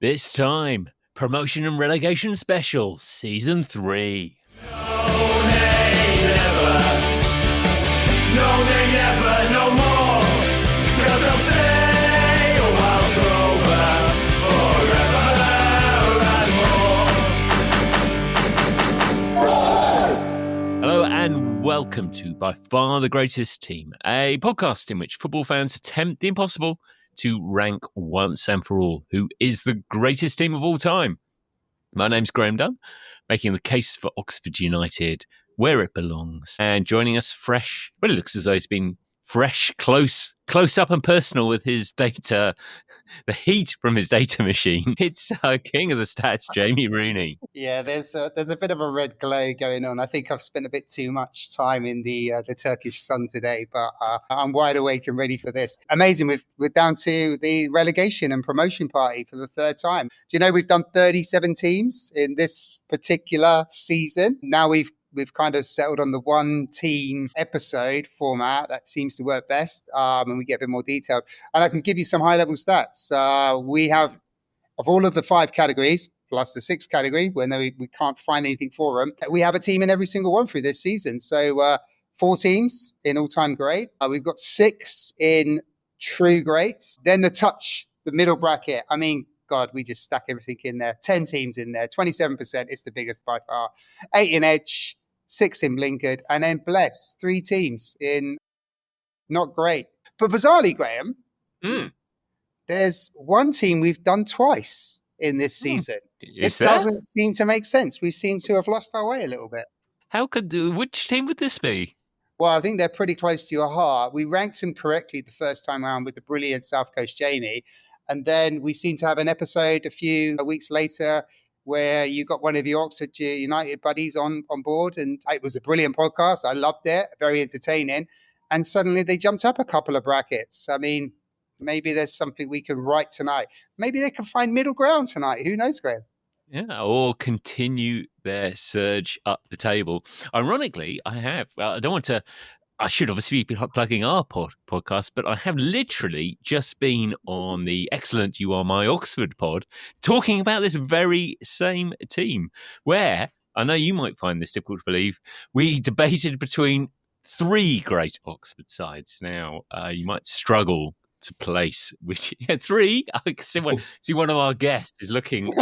This time, Promotion and Relegation Special, Season 3. No, nay, never. No, nay, never, no more. 'Cause I'll stay a wild rover forever and more. Hello and welcome to By Far the Greatest Team, a podcast in which football fans attempt the impossible to rank once and for all who is the greatest team of all time. My name's Graham Dunn, making the case for Oxford United where it belongs, and joining us fresh. Well, it looks as though he's been fresh, close up and personal with his data, the heat from his data machine. It's king of the stats, Jamie Rooney. Yeah, there's a bit of a red glow going on. I think I've spent a bit too much time in the Turkish sun today, but I'm wide awake and ready for this. Amazing. We're down to the relegation and promotion party for the third time. Do you know we've done 37 teams in this particular season? Now we've kind of settled on the one team episode format that seems to work best, and we get a bit more detailed. And I can give you some high level stats. We have, of all of the 5 categories, plus the 6th category, when we can't find anything for them, we have a team in every single one through this season. So 4 teams in all-time great. We've got 6 in true greats. Then the middle bracket. I mean, God, we just stack everything in there. 10 teams in there, 27%. It's the biggest by far. 8 in Edge, 6 in Blinkered, and then Bless, 3 teams in not great. But bizarrely, Graham, there's one team we've done twice in this season. It doesn't seem to make sense. We seem to have lost our way a little bit. Which team would this be? Well, I think they're pretty close to your heart. We ranked them correctly the first time around with the brilliant South Coast Jamie. And then we seem to have an episode a few weeks later where you got one of your Oxford United buddies on board. And it was a brilliant podcast. I loved it. Very entertaining. And suddenly they jumped up a couple of brackets. I mean, maybe there's something we can write tonight. Maybe they can find middle ground tonight. Who knows, Graham? Yeah, or continue their surge up the table. Ironically, I should obviously be plugging our podcast, but I have literally just been on the excellent You Are My Oxford pod talking about this very same team, where, I know you might find this difficult to believe, we debated between 3 great Oxford sides. Now, you might struggle to place which 3. I see one of our guests is looking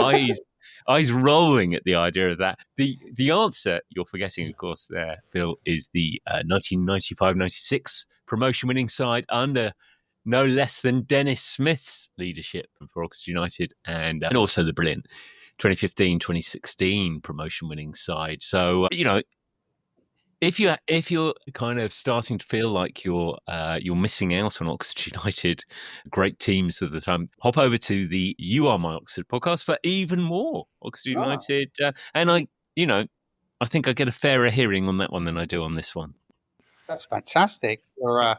eyes rolling at the idea of that. The answer you're forgetting, of course, there, Phil, is the 1995-96 promotion-winning side under no less than Dennis Smith's leadership for Oxford United, and also the brilliant 2015-2016 promotion-winning side. So, if you're kind of starting to feel like you're missing out on Oxford United, great teams of the time, hop over to the You Are My Oxford podcast for even more Oxford United. And I think I get a fairer hearing on that one than I do on this one. That's fantastic. You're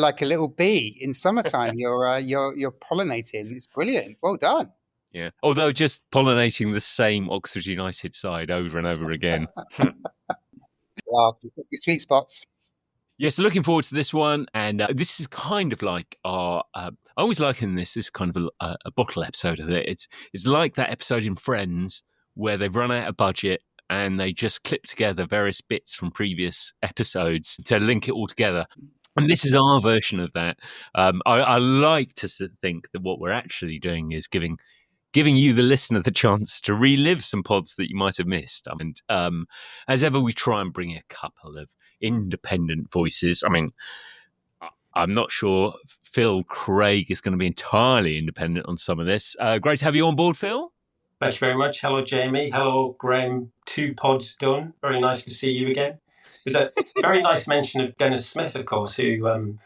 like a little bee in summertime. You're pollinating. It's brilliant. Well done. Yeah. Although just pollinating the same Oxford United side over and over again. Well, your sweet spots. Yeah, so looking forward to this one. And this is kind of like I always liken this as kind of a bottle episode of it. It's like that episode in Friends where they've run out of budget and they just clip together various bits from previous episodes to link it all together. And this is our version of that. I like to think that what we're actually doing is giving you, the listener, the chance to relive some pods that you might have missed. And as ever, we try and bring a couple of independent voices. I mean, I'm not sure Phil Craig is going to be entirely independent on some of this. Great to have you on board, Phil. Thanks very much. Hello, Jamie. Hello, Graham. 2 pods done. Very nice to see you again. There's a very nice mention of Dennis Smith, of course, who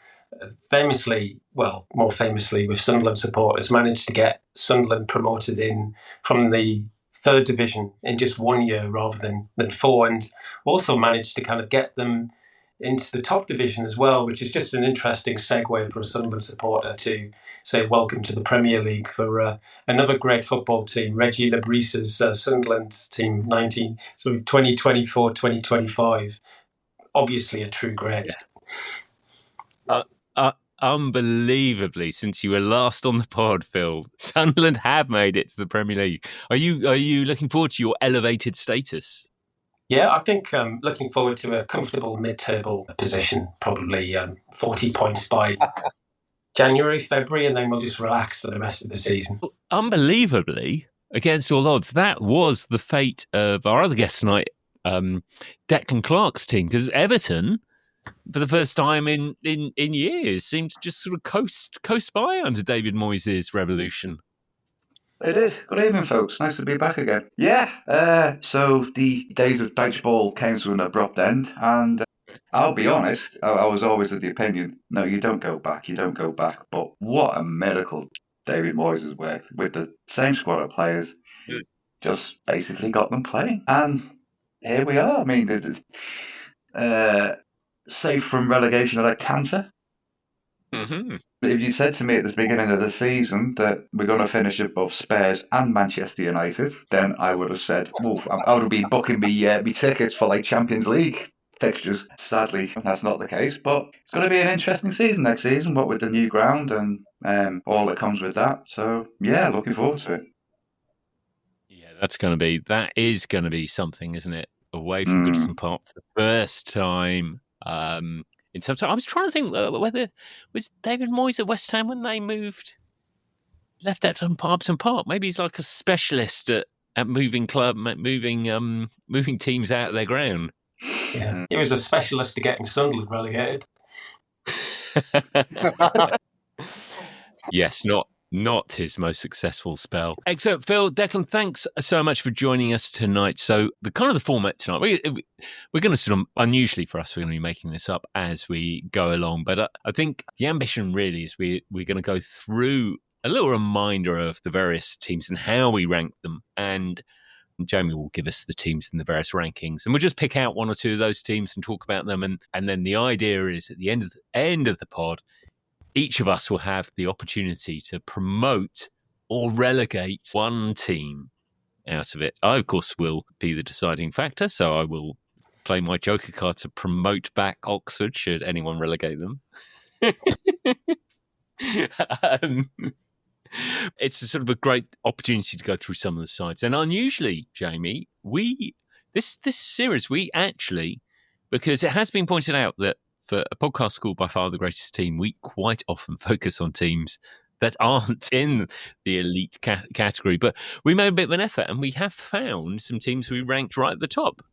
more famously with Sunderland supporters, managed to get Sunderland promoted in from the 3rd division in just 1 year rather than 4, and also managed to kind of get them into the top division as well, which is just an interesting segue for a Sunderland supporter to say welcome to the Premier League for another great football team, Reggie Lebris's Sunderland team 2024-2025. Obviously a true great. Yeah. unbelievably, since you were last on the pod, Phil, Sunderland have made it to the Premier League. Are you looking forward to your elevated status? Yeah, I think looking forward to a comfortable mid-table position, probably 40 points by January, February, and then we'll just relax for the rest of the season. Unbelievably, against all odds, that was the fate of our other guest tonight, Declan Clark's team, because Everton, for the first time in years, seemed to just sort of coast by under David Moyes' revolution. It is. Good evening, folks. Nice to be back again. Yeah, so the days of dodgeball came to an abrupt end, and I'll be honest, I was always of the opinion, no, you don't go back. But what a miracle David Moyes has worked with the same squad of players, just basically got them playing. And here we are. I mean, safe from relegation at a canter. Mm-hmm. If you said to me at the beginning of the season that we're going to finish above Spurs and Manchester United, then I would have said, I would have been booking me tickets for like Champions League fixtures. Sadly, that's not the case, but it's going to be an interesting season next season, what with the new ground and all that comes with that. So, yeah, looking forward to it. Yeah, that is going to be something, isn't it? Away from Goodison Park for the first time. In some time, I was trying to think whether was David Moyes at West Ham when they left Upton Park. Maybe he's like a specialist at moving teams out of their ground. Yeah, he was a specialist at getting Sunderland relegated. Yes, not his most successful spell. Excellent, Phil. Declan, thanks so much for joining us tonight. So the format tonight, we're going to sort of, unusually for us, we're going to be making this up as we go along. But I think the ambition really is we're going to go through a little reminder of the various teams and how we rank them. And Jamie will give us the teams in the various rankings. And we'll just pick out one or two of those teams and talk about them. And then the idea is at the end of the pod, each of us will have the opportunity to promote or relegate one team out of it. I, of course, will be the deciding factor, so I will play my joker card to promote back Oxford should anyone relegate them. It's a sort of a great opportunity to go through some of the sides. And unusually, Jamie, this series, we actually, because it has been pointed out that for a podcast called By Far the Greatest Team, we quite often focus on teams that aren't in the elite category. But we made a bit of an effort and we have found some teams we ranked right at the top.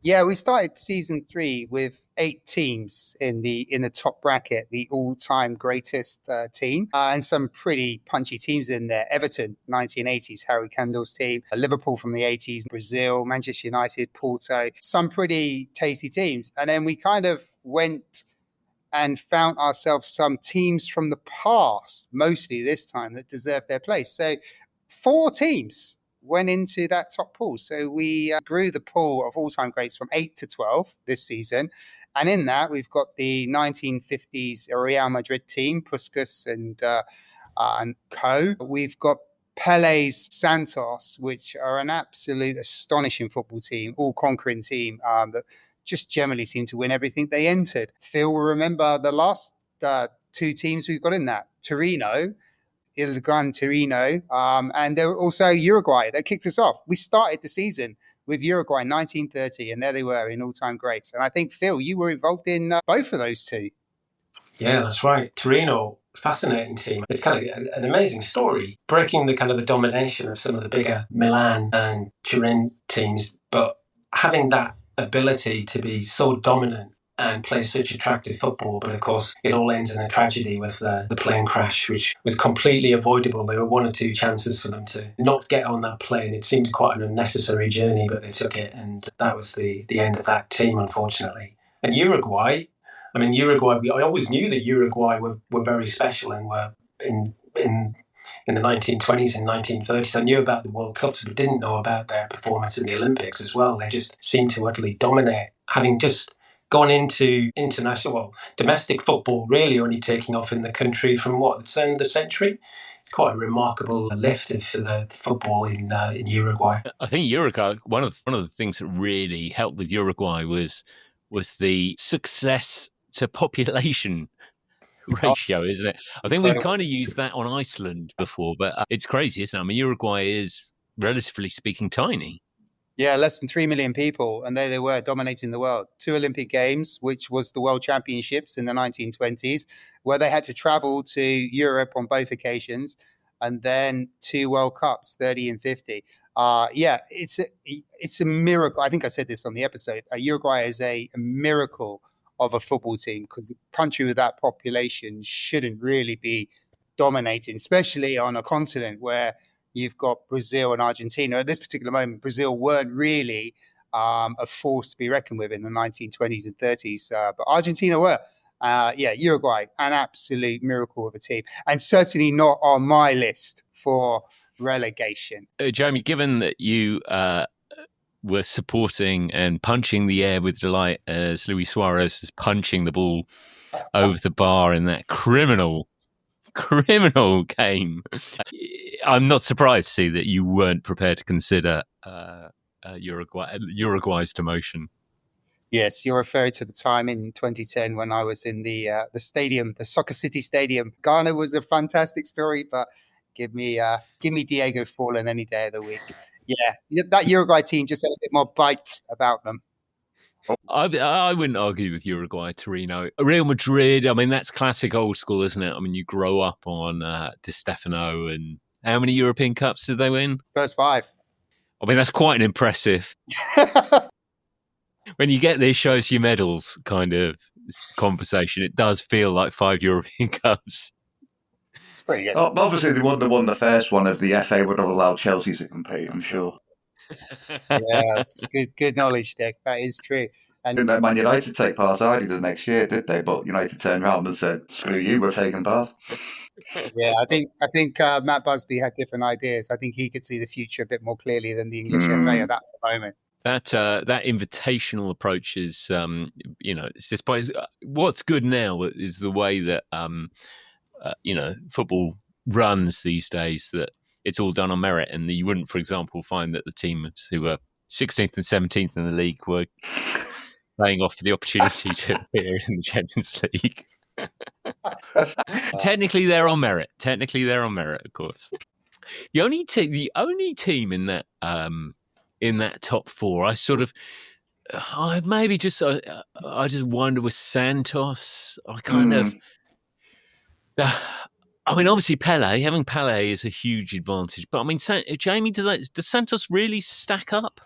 Yeah, we started season 3 with 8 teams in the top bracket, the all-time greatest team, and some pretty punchy teams in there. Everton, 1980s, Harry Kendall's team, Liverpool from the 80s, Brazil, Manchester United, Porto, some pretty tasty teams. And then we kind of went and found ourselves some teams from the past, mostly this time, that deserved their place. So 4 teams went into that top pool. So we grew the pool of all-time greats from 8 to 12 this season. And in that, we've got the 1950s Real Madrid team, Puskas and co. We've got Pele's Santos, which are an absolute astonishing football team, all-conquering team that just generally seem to win everything they entered. Phil will remember the last 2 teams we've got in that. Torino, Il Gran Torino, and there were also Uruguay that kicked us off. We started the season with Uruguay 1930, and there they were in all-time greats. And I think, Phil, you were involved in both of those 2. Yeah, that's right. Torino, fascinating team. It's kind of an amazing story, breaking the kind of the domination of some of the bigger Milan and Turin teams, but having that ability to be so dominant and play such attractive football. But of course, it all ends in a tragedy with the plane crash, which was completely avoidable. There were 1 or 2 chances for them to not get on that plane. It seemed quite an unnecessary journey, but they took it, and that was the end of that team, unfortunately. And Uruguay, I always knew that Uruguay were very special and were in the 1920s and 1930s. I knew about the World Cups, but didn't know about their performance in the Olympics as well. They just seemed to utterly dominate, having just gone into domestic football, really only taking off in the country from the turn of the century. It's quite a remarkable lift for the football in Uruguay. I think Uruguay, one of the things that really helped with Uruguay was the success to population ratio, isn't it? I think we've Incredible. kind of used that on Iceland before, but it's crazy, isn't it? I mean, Uruguay is, relatively speaking, tiny. Yeah, less than 3 million people, and there they were dominating the world. 2 Olympic Games, which was the World Championships in the 1920s, where they had to travel to Europe on both occasions, and then 2 World Cups, 30 and 50. Yeah, it's a miracle. I think I said this on the episode. Uruguay is a miracle of a football team, because a country with that population shouldn't really be dominating, especially on a continent where you've got Brazil and Argentina. At this particular moment, Brazil weren't really a force to be reckoned with in the 1920s and 30s, but Argentina were. Yeah, Uruguay, an absolute miracle of a team, and certainly not on my list for relegation. Jamie, given that you were supporting and punching the air with delight as Luis Suarez is punching the ball over the bar in that criminal game, I'm not surprised to see that you weren't prepared to consider Uruguay's demotion. Yes, you're referring to the time in 2010 when I was in the stadium, the Soccer City Stadium. Ghana was a fantastic story, but give me Diego Forlan any day of the week. Yeah, that Uruguay team just had a bit more bite about them. I wouldn't argue with Uruguay, Torino. Real Madrid, I mean, that's classic old school, isn't it? I mean, you grow up on Di Stefano, and how many European Cups did they win? First 5. I mean, that's quite an impressive... When you get this shows you medals kind of conversation, it does feel like 5 European Cups. It's pretty good. Obviously, they wouldn't have won the first one if the FA would have allowed Chelsea to compete, I'm sure. Yeah, it's good knowledge, Dick. That is true. And Didn't let Man United take part either the next year, did they? But United turned around and said, "Screw you, we're taking part." yeah, I think Matt Busby had different ideas. I think he could see the future a bit more clearly than the English FA at that moment. That invitational approach is, it's despite what's good now is the way that football runs these days. That it's all done on merit, and you wouldn't, for example, find that the teams who were 16th and 17th in the league were playing off for the opportunity to appear in the Champions League. Technically, they're on merit. Of course. The only team in that top 4, I just wonder with Santos. I kind of. I mean, obviously having Pele is a huge advantage, but I mean, Jamie, does Santos really stack up?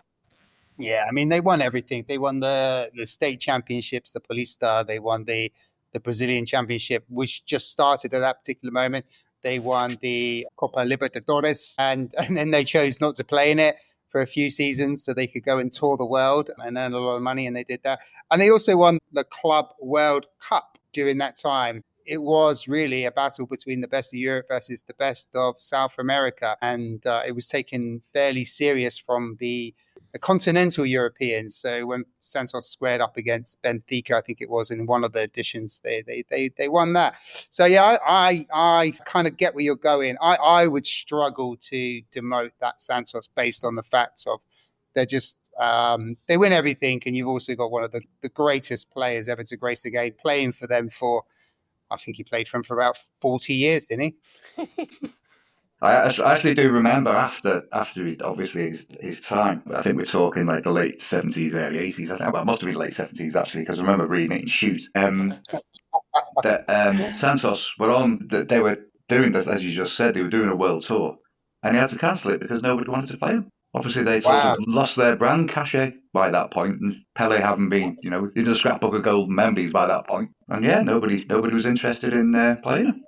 Yeah, I mean, they won everything. They won the state championships, the Paulista. They won the Brazilian championship, which just started at that particular moment. They won the Copa Libertadores, and then they chose not to play in it for a few seasons so they could go and tour the world and earn a lot of money, and they did that. And they also won the Club World Cup during that time. It was really a battle between the best of Europe versus the best of South America, and it was taken fairly serious from the continental Europeans. So when Santos squared up against Benfica, I think it was in one of the editions, they won that. So yeah, I kind of get where you're going. I would struggle to demote that Santos based on the facts of they're just they win everything, and you've also got one of the greatest players ever to grace the game playing for them for, I think he played for them for about 40 years, didn't he? I actually do remember after obviously his time. I think we're talking like the late 70s, early 80s. I think it must have been late 70s actually, because I remember reading it in Shoot. That Santos were on. They were doing this, as you just said. They were doing a world tour, and he had to cancel it because nobody wanted to play him. Obviously, they sort of lost their brand cachet by that point, and Pele having been, in the scrapbook of golden memories by that point. And yeah, nobody was interested in playing him.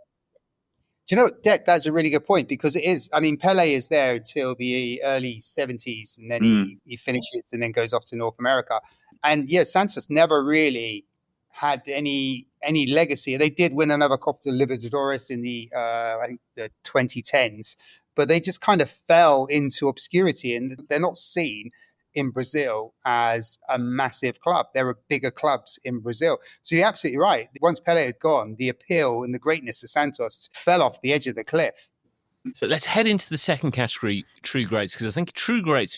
Do you know, Dec, that's a really good point, because it is, I mean, Pele is there until the early 70s, and then he finishes and then goes off to North America. And yeah, Santos never really had any legacy. They did win another Copa Libertadores in the 2010s, but they just kind of fell into obscurity, and they're not seen in Brazil as a massive club. There are bigger clubs in Brazil. So you're absolutely right. Once Pele had gone, the appeal and the greatness of Santos fell off the edge of the cliff. So let's head into the second category, true greats, because I think true greats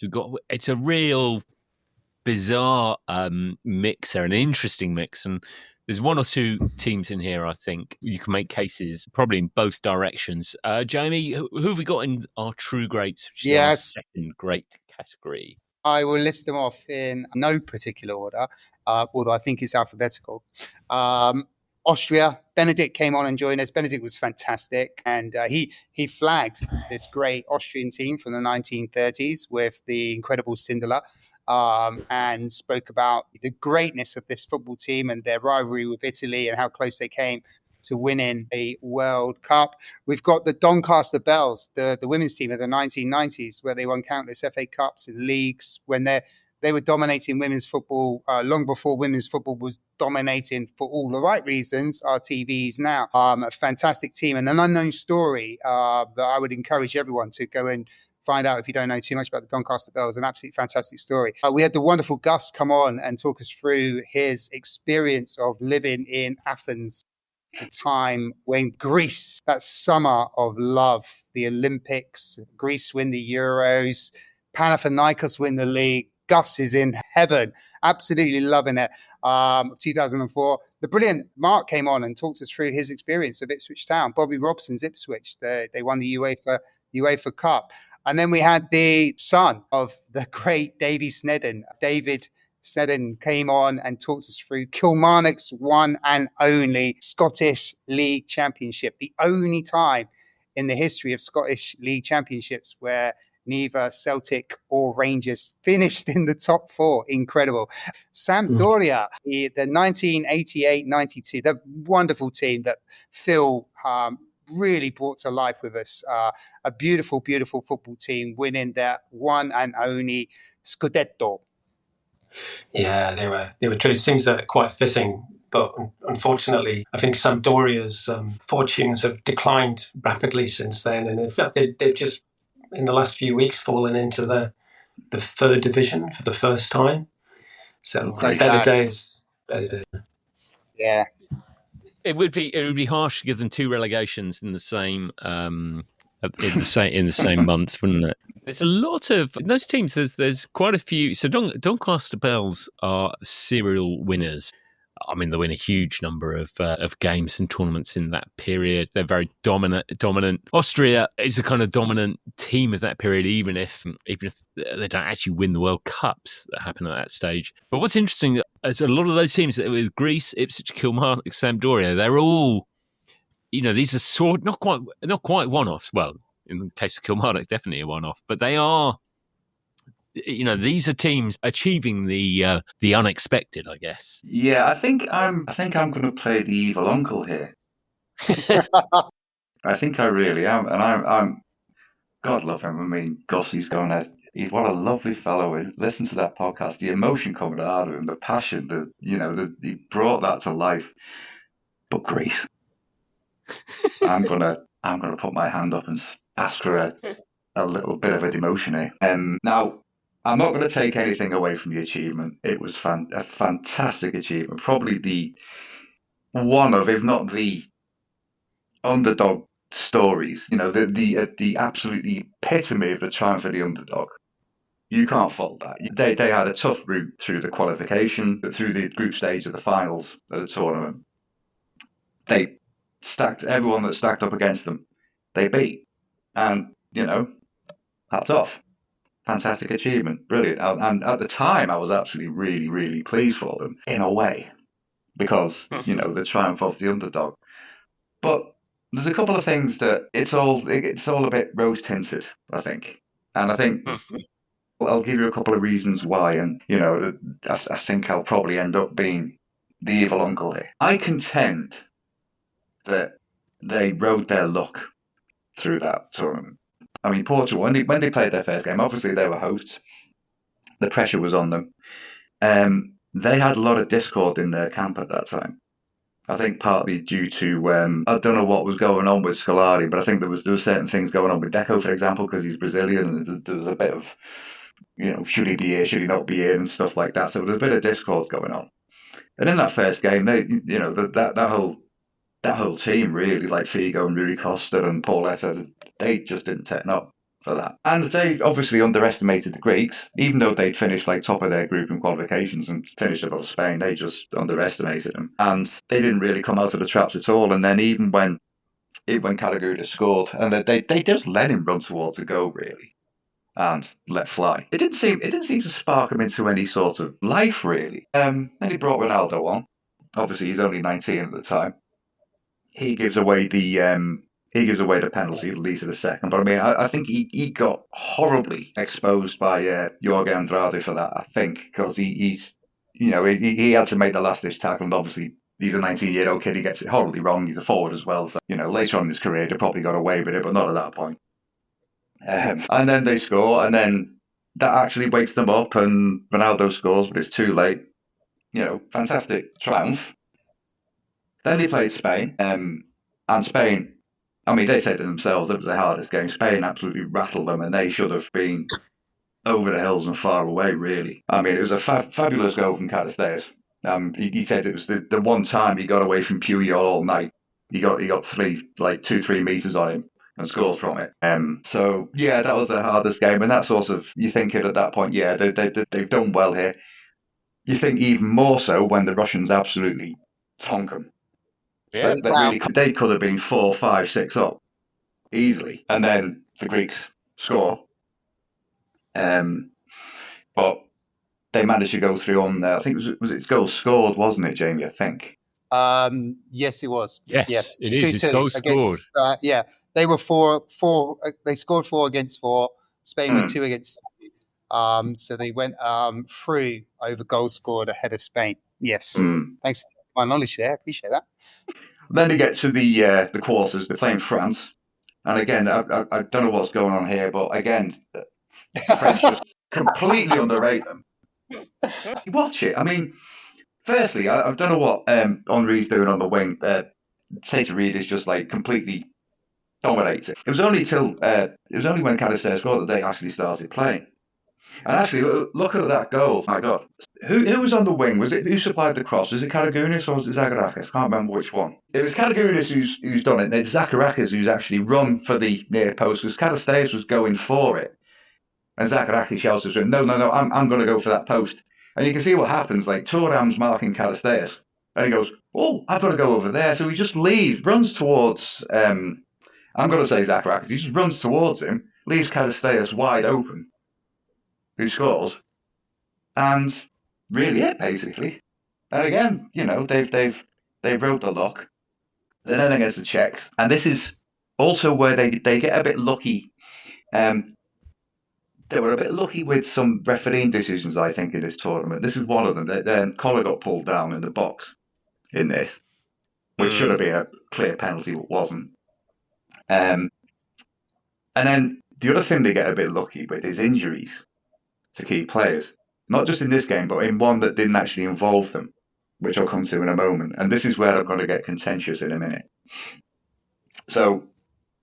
it's a real bizarre mix there, an interesting mix. And There's one or two teams in here, I think, you can make cases probably in both directions. Jamie, who have we got in our true greats, which is our Yes, second great category? I will list them off in no particular order, although I think it's alphabetical. Austria, Benedict came on and joined us. Benedict was fantastic, and he flagged this great Austrian team from the 1930s with the incredible Sindelar, and spoke about the greatness of this football team and their rivalry with Italy and how close they came to winning a World Cup. We've got the Doncaster Belles, the women's team of the 1990s, where they won countless FA Cups and leagues when they were dominating women's football long before women's football was dominating for all the right reasons, our TVs now. A fantastic team and an unknown story that I would encourage everyone to go and find out if you don't know too much about the Doncaster Belles. An absolutely fantastic story. We had the wonderful Gus come on and talk us through his experience of living in Athens, the time when Greece, that summer of love, the Olympics, Greece win the Euros, Panathinaikos win the league. Gus is in heaven, absolutely loving it. 2004, the brilliant Mark came on and talked us through his experience of Ipswich Town. Bobby Robson's Ipswich, they won the UEFA Cup. And then we had the son of the great Davy Snedden, David Snedden, came on and talked us through Kilmarnock's one and only Scottish League Championship, the only time in the history of Scottish League Championships where neither Celtic or Rangers finished in the top four. Incredible. Sampdoria, the 1988-92, the wonderful team that Phil really brought to life with us. A beautiful, beautiful football team winning their one and only Scudetto. Yeah, they were true. It seems that quite fitting, but unfortunately, I think Sampdoria's fortunes have declined rapidly since then, and in fact, they've just in the last few weeks fallen into the third division for the first time. So better days. Yeah. It would be harsh to give them two relegations in the same month, wouldn't it? There's a lot of in those teams. There's quite a few. So Doncaster Belles are serial winners. I mean, they win a huge number of games and tournaments in that period. They're very dominant. Austria is a kind of dominant team of that period, even if they don't actually win the World Cups that happen at that stage. But what's interesting is a lot of those teams with Greece, Ipswich, Kilmarnock, Sampdoria, they're all, these are not quite one-offs. Well, in the case of Kilmarnock, definitely a one-off, but they are. These are teams achieving the unexpected, I guess. Yeah, I think I'm going to play the evil uncle here. I think I really am, and I'm God love him. I mean, Gossie's what a lovely fellow. Listen to that podcast. The emotion coming out of him, the passion, he brought that to life. But Greece, I'm gonna put my hand up and ask for a little bit of a demotion here. Now, I'm not going to take anything away from the achievement. It was a fantastic achievement. Probably the one of, if not the underdog stories. The absolutely epitome of the triumph of the underdog. You can't fault that. They had a tough route through the qualification, through the group stage of the finals of the tournament. They stacked everyone that stacked up against them. They beat, and hats off. Fantastic achievement, brilliant. And at the time, I was actually really, really pleased for them in a way, because the triumph of the underdog. But there's a couple of things that it's all a bit rose tinted, I think, and I think I'll give you a couple of reasons why. And I think I'll probably end up being the evil uncle here. I contend that they rode their luck through that tournament. I mean, Portugal, when they played their first game, obviously they were hosts. The pressure was on them. They had a lot of discord in their camp at that time. I think partly due to, I don't know what was going on with Scolari, but I think there was certain things going on with Deco, for example, because he's Brazilian, and there was a bit of, should he be here, should he not be here, and stuff like that. So there was a bit of discord going on. And in that first game, they, that whole team really, like Figo and Rui Costa and Pauletta, they just didn't turn up. for that. And they obviously underestimated the Greeks, even though they'd finished like top of their group in qualifications and finished above Spain. They just underestimated them, and they didn't really come out of the traps at all. And then even when Kalagouda scored, and they just let him run towards the goal really, and let fly. It didn't seem to spark him into any sort of life really. Then he brought Ronaldo on. Obviously, he's only 19 at the time. He gives away the penalty, that leads to the second. But I mean, I think he got horribly exposed by Jorge Andrade for that. I think because he had to make the last ditch tackle, and obviously he's a 19-year-old kid. He gets it horribly wrong. He's a forward as well. So later on in his career, he probably got away with it, but not at that point. And then they score, and then that actually wakes them up, and Ronaldo scores, but it's too late. Fantastic triumph. Then they played Spain, and Spain, I mean, they said to themselves it was the hardest game. Spain absolutely rattled them, and they should have been over the hills and far away, really. I mean, it was a fabulous goal from Castells. He said it was the one time he got away from Puyol all night. He got 2-3 meters on him and scored from it. So yeah, that was the hardest game, and that sort of, you think it at that point, yeah, they've done well here. You think even more so when the Russians absolutely tonk them. Yeah. They could have been 4, 5, 6 up easily, and then the Greeks score. But they managed to go through on there. I think it was its goal scored, wasn't it, Jamie? I think. Yes, it was. Yes, it is. It's goal scored. Yeah, they were 4. They scored 4 against 4. Spain were 2 against 2. So they went through over goal scored ahead of Spain. Yes. Thanks for my knowledge there. I appreciate that. Then they get to the quarters. They're playing France, and again, I don't know what's going on here, but again, the French just completely underrate them. Watch it. I mean, firstly, I don't know what Henry's doing on the wing. Tata Reid is just like completely dominates it. It was only when Castells scored that they actually started playing. And actually, look at that goal. My God, who was on the wing? Was it who supplied the cross? Was it Karagounis or was it Zagorakis? I can't remember which one. It was Karagounis who's done it. And it's Zagorakis who's actually run for the near post because Castells was going for it, and Zagorakis shouts to him, "No, I'm going to go for that post." And you can see what happens. Like Thuram's marking Castells, and he goes, "Oh, I've got to go over there." So he just runs towards. I'm going to say Zagorakis. He just runs towards him, leaves Castells wide open, who scores, and really it basically. And again, they've rode the luck. Then against the Czechs, and this is also where they get a bit lucky. They were a bit lucky with some refereeing decisions, I think, in this tournament. This is one of them. Collar got pulled down in the box in this, which should have been a clear penalty, but wasn't. And then the other thing they get a bit lucky with is injuries to key players. Not just in this game, but in one that didn't actually involve them, which I'll come to in a moment. And this is where I'm going to get contentious in a minute. So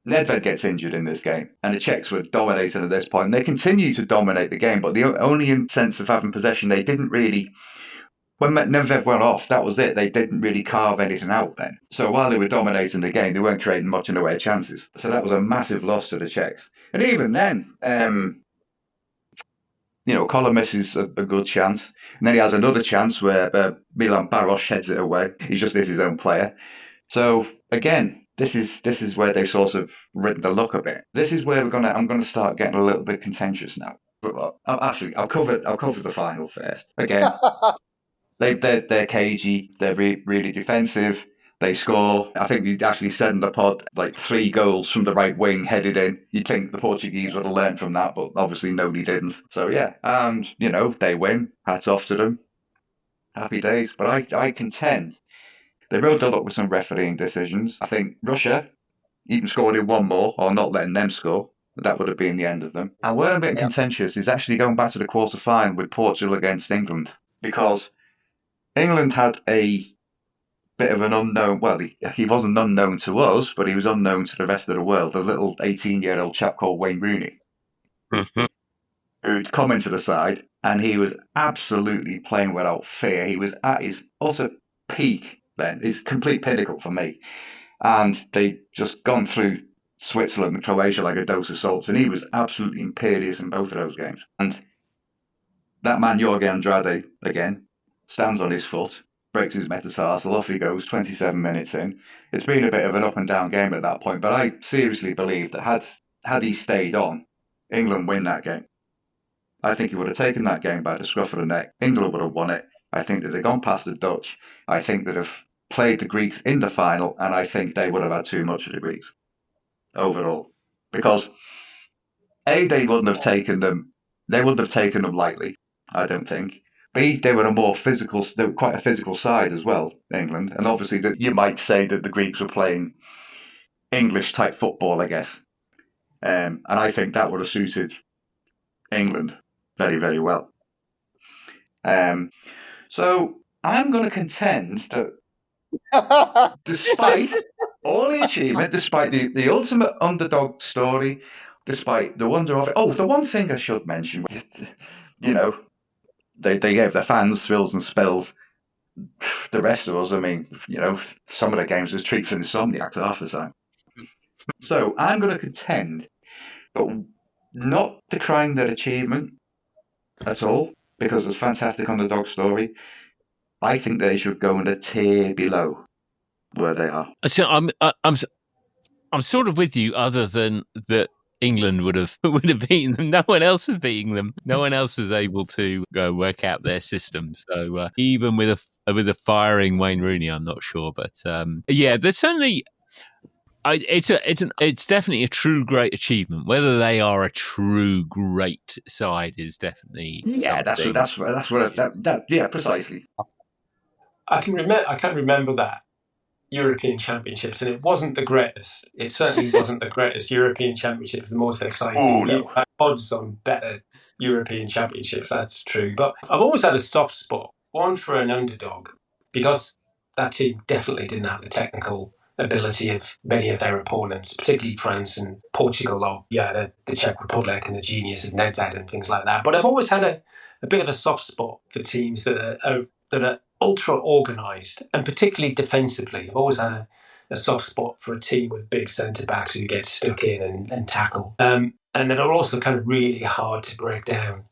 Nedved gets injured in this game, and the Czechs were dominating at this point. And they continue to dominate the game, but the only in sense of having possession, they didn't really. When Nedved went off, that was it. They didn't really carve anything out then. So while they were dominating the game, they weren't creating much in the way of chances. So that was a massive loss to the Czechs. And even then, Collar misses a good chance, and then he has another chance where Milan Baros heads it away. He just is his own player. So again, this is where they've sort of ridden the luck a bit. This is where I'm gonna start getting a little bit contentious now. But I'll cover the final first. Again, they're cagey. They're really defensive. They score. I think you actually said in the pod, like 3 goals from the right wing headed in. You'd think the Portuguese would have learned from that, but obviously nobody didn't. So yeah, and they win. Hats off to them. Happy days. But I contend they rode the luck with some refereeing decisions. I think Russia even scored in one more, or not letting them score. That would have been the end of them. And where I'm a bit contentious is actually going back to the quarter-final with Portugal against England, because England had a bit of an unknown. Well, he wasn't unknown to us, but he was unknown to the rest of the world. A little 18-year-old chap called Wayne Rooney, who'd come into the side, and he was absolutely playing without fear. He was at his utter peak then, his complete pinnacle for me. And they just gone through Switzerland and Croatia like a dose of salts, and he was absolutely imperious in both of those games. And that man, Jorge Andrade, again, stands on his foot, breaks his metatarsal, off he goes, 27 minutes in. It's been a bit of an up and down game at that point, but I seriously believe that had he stayed on, England win that game. I think he would have taken that game by the scruff of the neck. England would have won it. I think that they've gone past the Dutch. I think that have played the Greeks in the final, and I think they would have had too much of the Greeks overall. Because A, they wouldn't have taken them lightly, I don't think. B, they were quite a physical side as well, England. And obviously that you might say that the Greeks were playing English type football, I guess. And I think that would have suited England very, very well. So I'm going to contend that despite all the achievement, despite the ultimate underdog story, despite the wonder of it. Oh, the one thing I should mention, they gave their fans thrills and spills. The rest of us, I mean, some of the games was treat for insomniacs half the time. So I'm going to contend, but not decrying their achievement at all, because it's a fantastic underdog story. I think they should go in a tier below where they are. So I'm sort of with you, other than that England would have beaten them. No one else is beating them. No one else is able to go work out their system. So even with a firing Wayne Rooney, I'm not sure. But yeah, there's certainly. It's definitely a true great achievement. Whether they are a true great side is definitely yeah, precisely. I can remember that European Championships, and it wasn't the greatest. It certainly wasn't the greatest European Championships, the most exciting. Oh, no. You've had odds on better European Championships, that's true. But I've always had a soft spot, one for an underdog, because that team definitely didn't have the technical ability of many of their opponents, particularly France and Portugal, or the Czech Republic and the genius of Nedved and things like that. But I've always had a bit of a soft spot for teams that are ultra organised, and particularly defensively. I've always had a soft spot for a team with big centre-backs who get stuck in and tackle. And that are also kind of really hard to break down.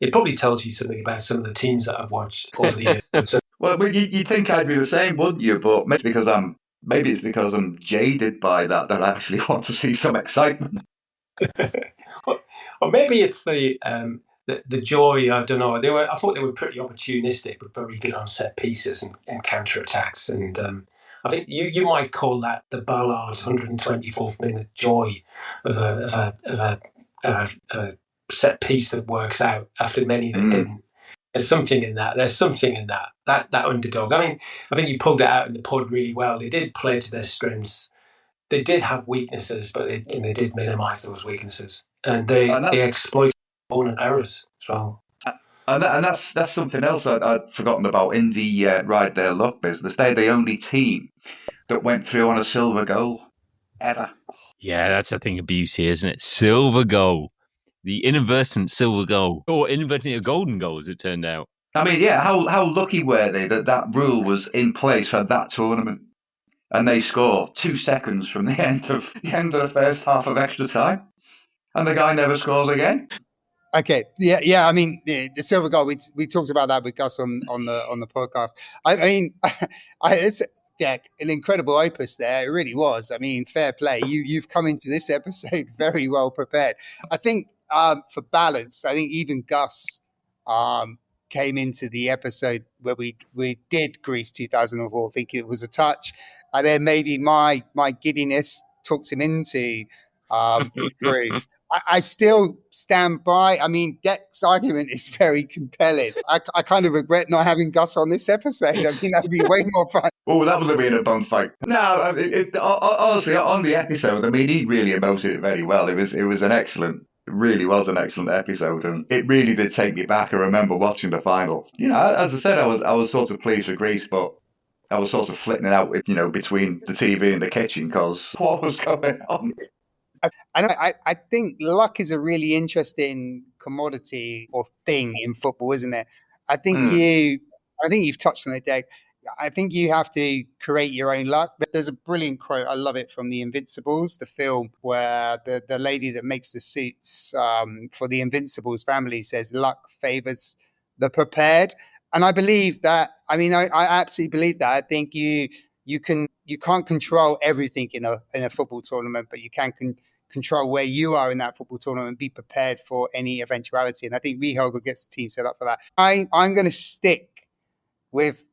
It probably tells you something about some of the teams that I've watched over the years. Well, you'd think I'd be the same, wouldn't you? But maybe it's because I'm jaded by that I actually want to see some excitement. Or maybe it's the joy. I don't know. I thought they were pretty opportunistic, but very good on set pieces and counter attacks. And I think you might call that the Ballard 124th minute joy of a set piece that works out after many that didn't. There's something in that. That underdog. I mean, I think you pulled it out in the pod really well. They did play to their strengths. They did have weaknesses, but they did minimise those weaknesses, and they exploited opponent errors as well. And that's something else I'd forgotten about in the ride their luck business. They're the only team that went through on a silver goal ever. Yeah, that's a thing of beauty, isn't it? Silver goal. The inadvertent silver goal. Or inadvertently a golden goal, as it turned out. I mean, yeah, how lucky were they that rule was in place for that tournament? And they score 2 seconds from the end of the first half of extra time. And the guy never scores again. Okay, yeah. I mean, the silver goal. We talked about that with Gus on the podcast. I mean, it's an incredible opus there. It really was. I mean, fair play. You've come into this episode very well prepared. I think for balance, I think even Gus came into the episode where we did Greece 2004. I think it was a touch, and then maybe my giddiness talked him into Peru. I still stand by. I mean, Dec's argument is very compelling. I kind of regret not having Gus on this episode. I think that would be way more fun. Oh, that would have been a bum fight. No, honestly, on the episode, I mean, he really emoted it very well. It really was an excellent episode, and it really did take me back. I remember watching the final. As I said, I was sort of pleased with Greece, but I was sort of flitting it out, between the TV and the kitchen because what was going on. And I think luck is a really interesting commodity or thing in football, isn't it? I think you've touched on it, Dave. I think you have to create your own luck. There's a brilliant quote. I love it from The Invincibles, the film, where the lady that makes the suits for the Invincibles family says, luck favors the prepared. And I believe that. I mean, I absolutely believe that. I think you can't control everything in a football tournament, but you can control where you are in that football tournament and be prepared for any eventuality. And I think Rehogle gets the team set up for that. I'm going to stick with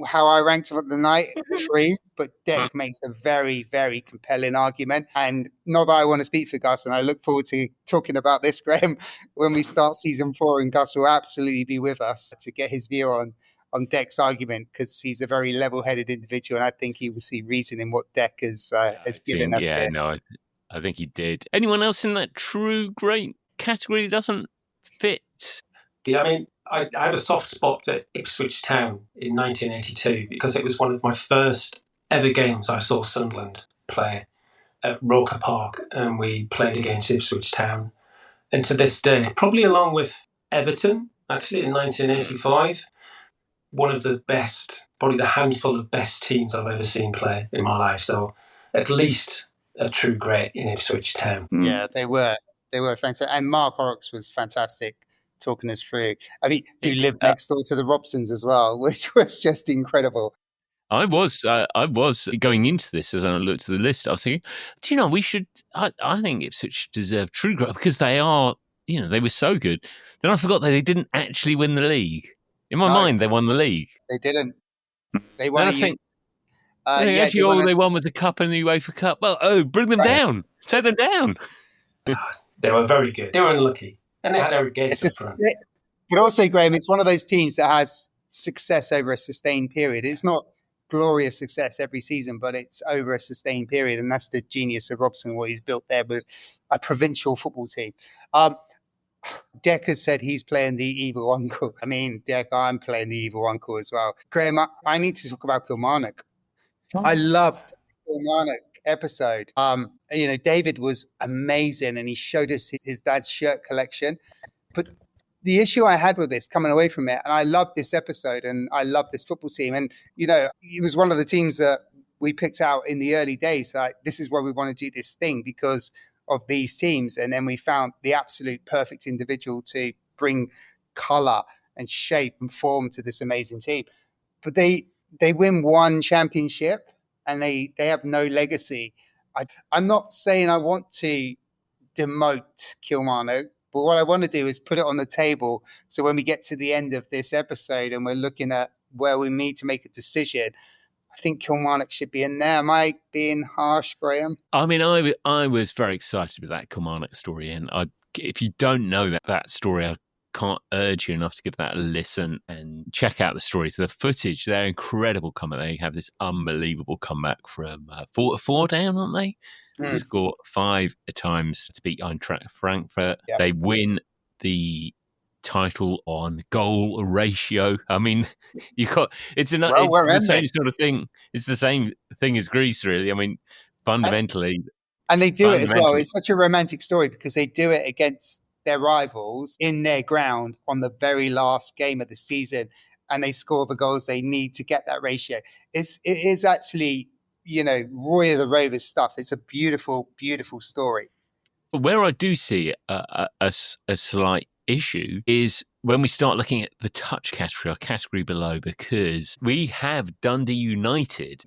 how I ranked him at the night 3, but Deck makes a very, very compelling argument. And not that I want to speak for Gus, and I look forward to talking about this, Graham, when we start season 4, and Gus will absolutely be with us to get his view on Deck's argument, because he's a very level-headed individual, and I think he will see reason in what Deck has given us here. No, I think he did. Anyone else in that true great category doesn't fit? Yeah, I mean, I had a soft spot at Ipswich Town in 1982 because it was one of my first ever games I saw Sunderland play at Roker Park, and we played against Ipswich Town. And to this day, probably along with Everton, actually, in 1985, one of the best, probably the handful of best teams I've ever seen play in my life. So at least a true great in Ipswich Town. Yeah, they were fantastic. And Mark Horrocks was fantastic talking us through. I mean, who lived next door to the Robsons as well, which was just incredible. I was going into this, as I looked at the list, I was thinking, do you know, we should, I think Ipswich deserve true great because they are, you know, they were so good. Then I forgot that they didn't actually win the league. In my mind, they won the league. They didn't. They won. Actually, all they won was a cup and the UEFA Cup. Well, bring them down. Take them down. They were very good. They were unlucky. And they had Eric Gates. But also, Graham, it's one of those teams that has success over a sustained period. It's not glorious success every season, but it's over a sustained period. And that's the genius of Robson, what he's built there with a provincial football team. Deck has said he's playing the evil uncle. I mean, Deck, I'm playing the evil uncle as well. Graham, I need to talk about Kilmarnock. I loved Kilmarnock episode. You know, David was amazing, and he showed us his dad's shirt collection. But the issue I had with this coming away from it, and I loved this episode, and I loved this football team, and you know, it was one of the teams that we picked out in the early days. Like, this is where we want to do this thing because of these teams, and then we found the absolute perfect individual to bring colour and shape and form to this amazing team. But they win one championship and they have no legacy. I'm not saying I want to demote Kilmarnock, but what I want to do is put it on the table so when we get to the end of this episode and we're looking at where we need to make a decision, I think Kilmarnock should be in there. Am I being harsh, Graham? I mean, I was very excited with that Kilmarnock story, and if you don't know that story, I can't urge you enough to give that a listen and check out the stories. The footage, they're incredible comeback. They have this unbelievable comeback from 4 down, aren't they? They score 5 times to beat Eintracht Frankfurt. Yep. They win the title on goal ratio. I mean, it's the same sort of thing. It's the same thing as Greece, really. I mean, fundamentally. And they do it as well. It's such a romantic story because they do it against their rivals in their ground on the very last game of the season, and they score the goals they need to get that ratio. It is actually, you know, Roy of the Rovers stuff. It's a beautiful, beautiful story. Where I do see a slight issue is when we start looking at the touch category, or category below, because we have Dundee United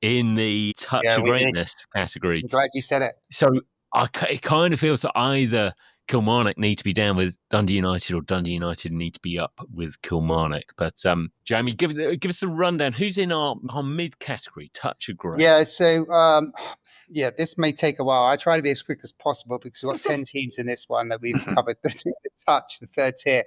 in the touch of greatness category. I'm glad you said it. So it kind of feels that either Kilmarnock need to be down with Dundee United or Dundee United need to be up with Kilmarnock. But Jamie, give us the rundown. Who's in our mid category, touch of great? Yeah, so this may take a while. I try to be as quick as possible because we've got 10 teams in this one that we've covered. The touch, the third tier.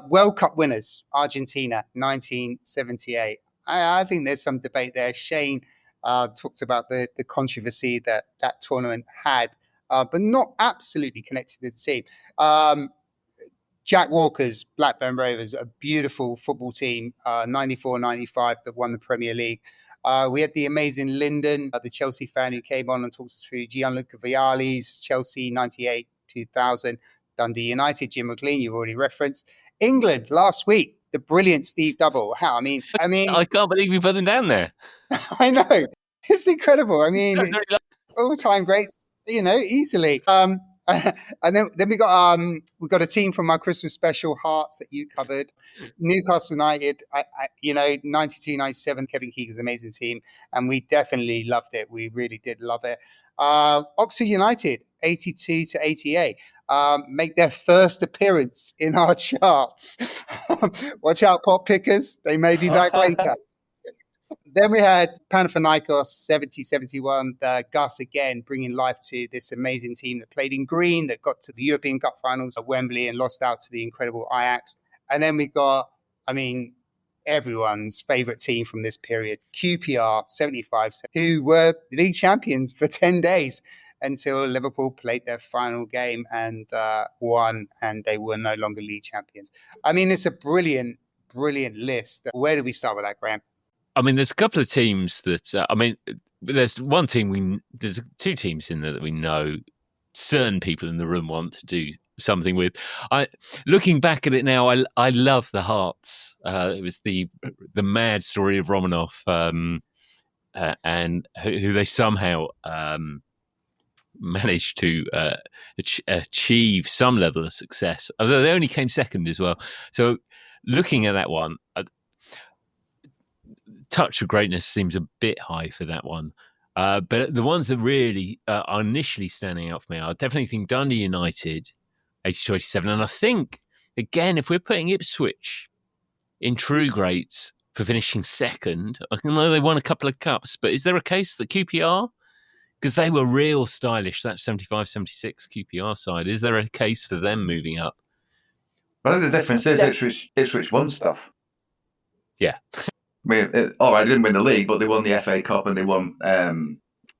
World Cup winners, Argentina, 1978. I think there's some debate there. Shane talked about the controversy that tournament had, but not absolutely connected to the team. Jack Walker's Blackburn Rovers, a beautiful football team, 94-95 that won the Premier League. We had the amazing Lyndon, the Chelsea fan who came on and talked us through Gianluca Vialli's Chelsea 98-2000, Dundee United, Jim McLean, you've already referenced. England last week, the brilliant Steve Double. How? I mean, I can't believe you put them down there. I know, it's incredible. I mean, That's very all-time greats, easily. And then we got a team from our Christmas special, Hearts, that you covered. Newcastle United, 92, 97, Kevin Keegan's amazing team, and we definitely loved it. We really did love it. Oxford United, 82 to 88. Make their first appearance in our charts. Watch out, pot pickers. They may be back later. Then we had Panathinaikos 70-71, Gus again bringing life to this amazing team that played in green, that got to the European Cup finals at Wembley and lost out to the incredible Ajax. And then we got, everyone's favourite team from this period, QPR 75, who were league champions for 10 days until Liverpool played their final game and won, and they were no longer league champions. It's a brilliant, brilliant list. Where do we start with that, Graham? There's a couple of teams that, there's one team there's two teams in there that we know certain people in the room want to do something with. Looking back at it now, I love the Hearts. It was the mad story of Romanov, and who they somehow managed to achieve some level of success, although they only came second as well. So looking at that one, touch of greatness seems a bit high for that one. But the ones that really are initially standing out for me, I definitely think Dundee United, 82-87. And I think, again, if we're putting Ipswich in true greats for finishing second, I know they won a couple of cups, but is there a case that QPR, because they were real stylish, that 75-76 QPR side, is there a case for them moving up? Well, the difference is Ipswich won stuff. Yeah. They didn't win the league, but they won the FA Cup and they won,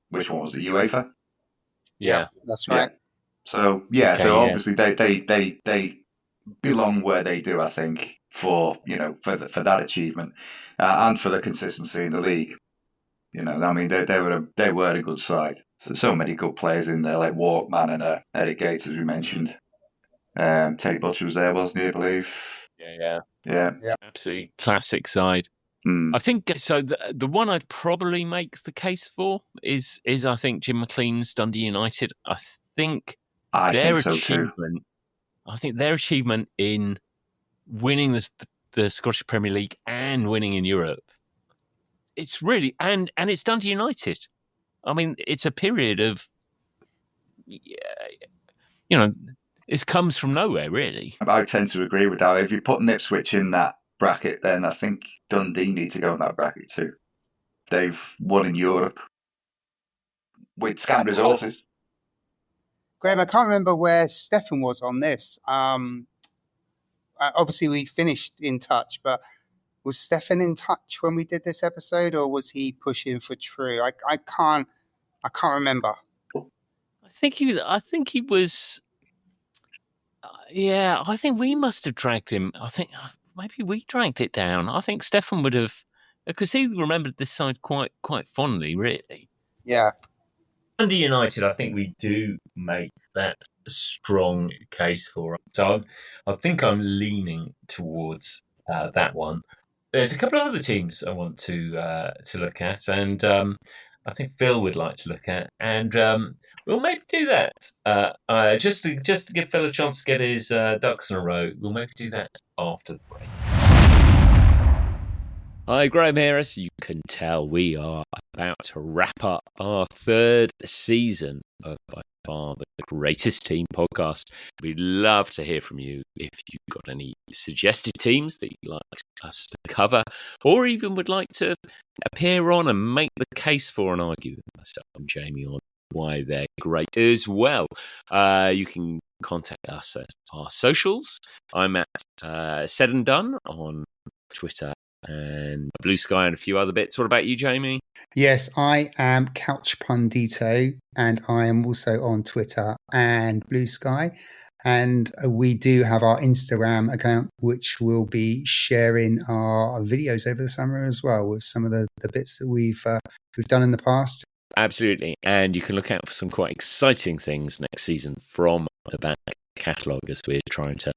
which one was it, UEFA? Yeah, that's right. Yeah. So, obviously they belong where they do, I think, for that achievement and for the consistency in the league. They were a good side. So many good players in there, like Walkman and Eric Gates, as we mentioned. Teddy Butcher was there, wasn't he, I believe? Yeah. Absolutely classic side. I think so. The one I'd probably make the case for is I think Jim McLean's Dundee United. I think their achievement in winning the Scottish Premier League and winning in Europe, it's really and it's Dundee United. It's a period of it comes from nowhere, really. I tend to agree with that. If you put Ipswich in that bracket, then I think Dundee need to go in that bracket too. They've won in Europe with scant resources. Graham, I can't remember where Stefan was on this. Obviously, we finished in touch, but was Stefan in touch when we did this episode, or was he pushing for True? I can't remember. I think he was. Yeah, I think we must have dragged him. I think maybe we dragged it down. I think Stefan would have, because he remembered this side quite fondly, really. Yeah. Under United, I think we do make that a strong case for it. So I think I'm leaning towards that one. There's a couple of other teams I want to look at, and I think Phil would like to look at, and we'll maybe do that. Just to give Phil a chance to get his ducks in a row, we'll maybe do that after the break. Hi, Graham here. As you can tell, we are about to wrap up our third season of by far the greatest team podcast. We'd love to hear from you if you've got any suggested teams that you'd like us to cover, or even would like to appear on and make the case for and argue with myself and Jamie on why they're great as well. You can contact us at our socials. I'm at Said and Done on Twitter and Blue Sky and a few other bits. What about you, Jamie? Yes, I am Couch Pundito, and I am also on Twitter and Blue Sky. And we do have our Instagram account, which will be sharing our videos over the summer as well, with some of the bits that we've done in the past. Absolutely. And you can look out for some quite exciting things next season from the back catalogue as we're trying to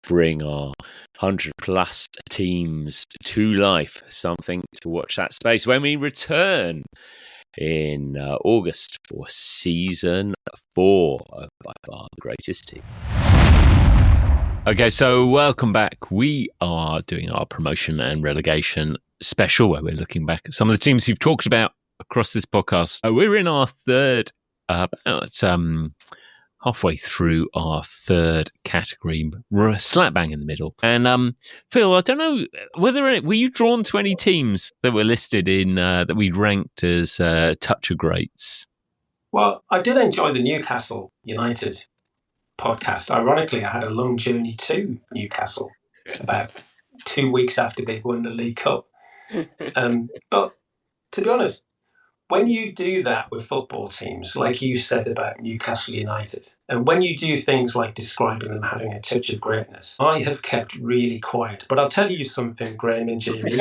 bring our 100+ teams to life. Something to watch that space when we return in August for season 4 of By Far the Greatest Team. Okay, so welcome back. We are doing our promotion and relegation special where we're looking back at some of the teams you've talked about across this podcast. We're in our third, halfway through our third category. We're slap bang in the middle. And Phil, I don't know were you drawn to any teams that were listed in that we'd ranked as toucher greats? Well, I did enjoy the Newcastle United podcast. Ironically, I had a long journey to Newcastle about 2 weeks after they won the League Cup. But to be honest, when you do that with football teams, like you said about Newcastle United, and when you do things like describing them having a touch of greatness, I have kept really quiet. But I'll tell you something, Graham and Jamie,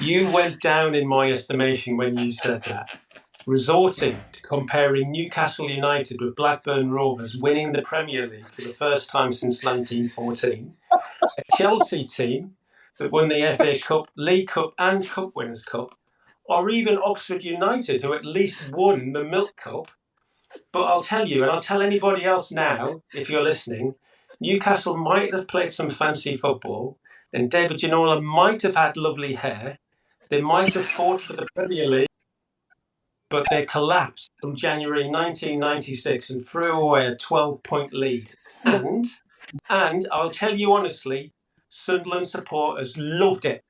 you went down in my estimation when you said that. Resorting to comparing Newcastle United with Blackburn Rovers winning the Premier League for the first time since 1914, a Chelsea team that won the FA Cup, League Cup and Cup Winners' Cup, or even Oxford United, who at least won the Milk Cup. But I'll tell you, and I'll tell anybody else now, if you're listening, Newcastle might have played some fancy football, and David Ginola might have had lovely hair. They might have fought for the Premier League, but they collapsed from January 1996 and threw away a 12-point lead. And I'll tell you honestly, Sunderland supporters loved it.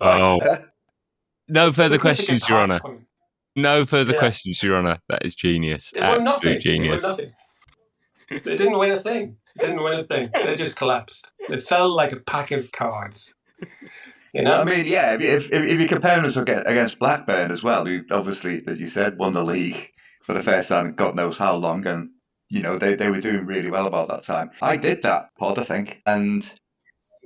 Oh, no further questions, Your Honour. Point. No further questions, Your Honour. That is genius. They won nothing. Absolute genius. They won nothing. They didn't win a thing. They just collapsed. They fell like a pack of cards. You know? I mean, yeah, if you're comparing us against Blackburn as well, who obviously, as you said, won the league for the first time in God knows how long, and, you know, they were doing really well about that time. I did that pod, I think, and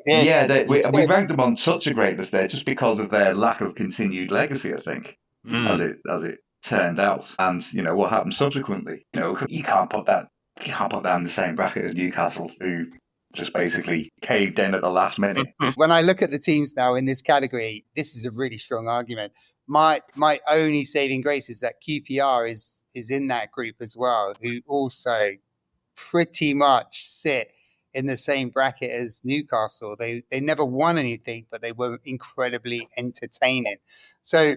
we ranked them on such a great list there just because of their lack of continued legacy, I think, as it turned out. And, you know, what happened subsequently. You know, you can't put that in the same bracket as Newcastle, who just basically caved in at the last minute. When I look at the teams now in this category, this is a really strong argument. My only saving grace is that QPR is in that group as well, who also pretty much sit in the same bracket as Newcastle. They never won anything, but they were incredibly entertaining. So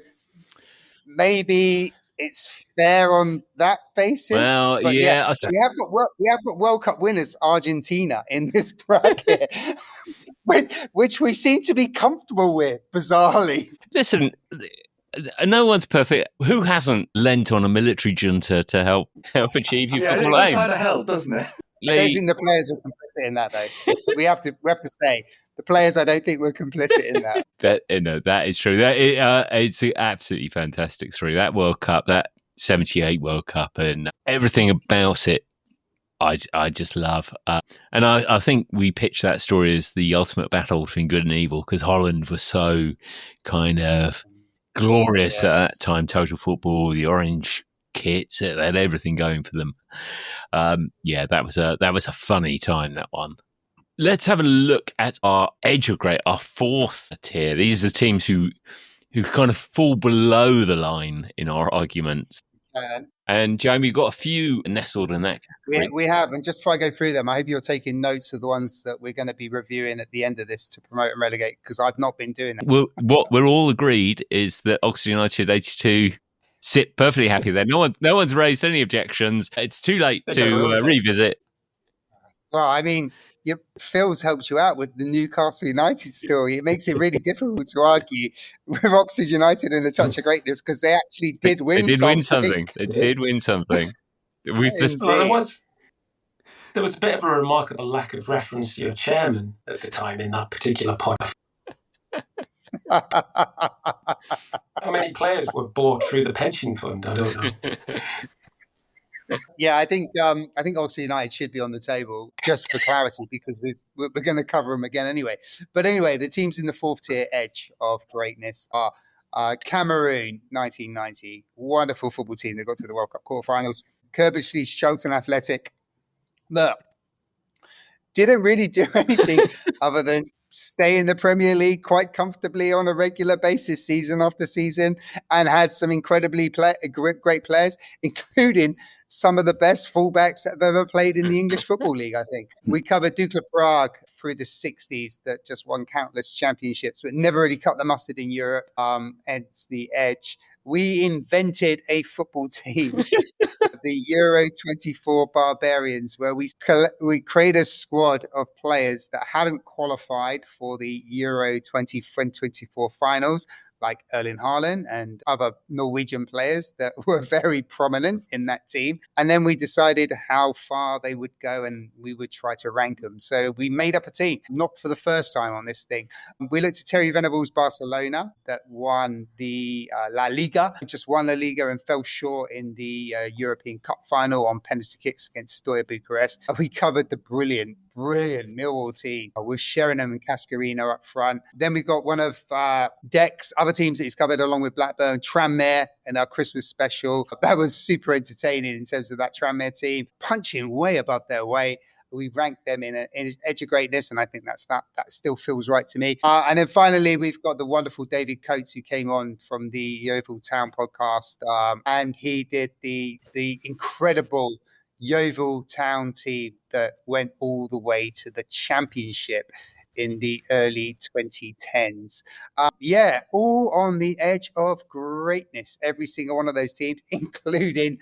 maybe it's fair on that basis. Well, but yeah. we have got World Cup winners Argentina in this bracket, which we seem to be comfortable with, bizarrely. Listen, no one's perfect. Who hasn't lent on a military junta to help achieve your football aim? It kind of helps, doesn't it? I don't think the players were complicit in that, though. We have to say the players. I don't think were complicit in that. That is true. It's an absolutely fantastic story. That World Cup, that '78 World Cup, and everything about it, I just love. And I think we pitched that story as the ultimate battle between good and evil because Holland was so kind of glorious at that time. Total football, the orange kits, it had everything going for them. That was a funny time, that one. Let's have a look at our edge of great, our fourth tier. These are the teams who kind of fall below the line in our arguments. And Jamie, you've got a few nestled in that category. We have, and just before I go through them, I hope you're taking notes of the ones that we're going to be reviewing at the end of this to promote and relegate, because I've not been doing that. Well, what we're all agreed is that Oxford United 82 sit perfectly happy there. No one's raised any objections. It's too late to revisit. Well, I mean, Phil's helped you out with the Newcastle United story. It makes it really difficult to argue with Oxford United and a touch of greatness because they actually did win something. They did win something. There was a bit of a remarkable lack of reference to your chairman at the time in that particular pod. How many players were bought through the pension fund? I don't know. Yeah, I think Oxford United should be on the table just for clarity because we're going to cover them again anyway. But anyway, the teams in the fourth tier edge of greatness are Cameroon, 1990, wonderful football team that got to the World Cup quarterfinals. Curbishley, Charlton Athletic. Look, didn't really do anything other than stay in the Premier League quite comfortably on a regular basis, season after season, and had some incredibly great players, including some of the best fullbacks that have ever played in the English Football League, I think. We covered Dukla Prague through the 60s that just won countless championships, but never really cut the mustard in Europe. Hence the edge. We invented a football team, the Euro 24 Barbarians, where we create a squad of players that hadn't qualified for the Euro 2024 finals, like Erling Haaland and other Norwegian players that were very prominent in that team. And then we decided how far they would go and we would try to rank them. So we made up a team, not for the first time on this thing. We looked at Terry Venables' Barcelona that won the La Liga, just won La Liga and fell short in the European Cup final on penalty kicks against Steaua Bucharest. We covered the brilliant Millwall team with Sheringham and Cascarino up front. Then we got one of Deck's other teams that he's covered along with Blackburn, Tranmere, in our Christmas special. That was super entertaining in terms of that Tranmere team, punching way above their weight. We ranked them in an edge of greatness, and I think that still feels right to me. And then finally, we've got the wonderful David Coates, who came on from the Yeovil Town podcast, and he did the incredible Yeovil Town team that went all the way to the championship in the early 2010s. All on the edge of greatness, every single one of those teams, including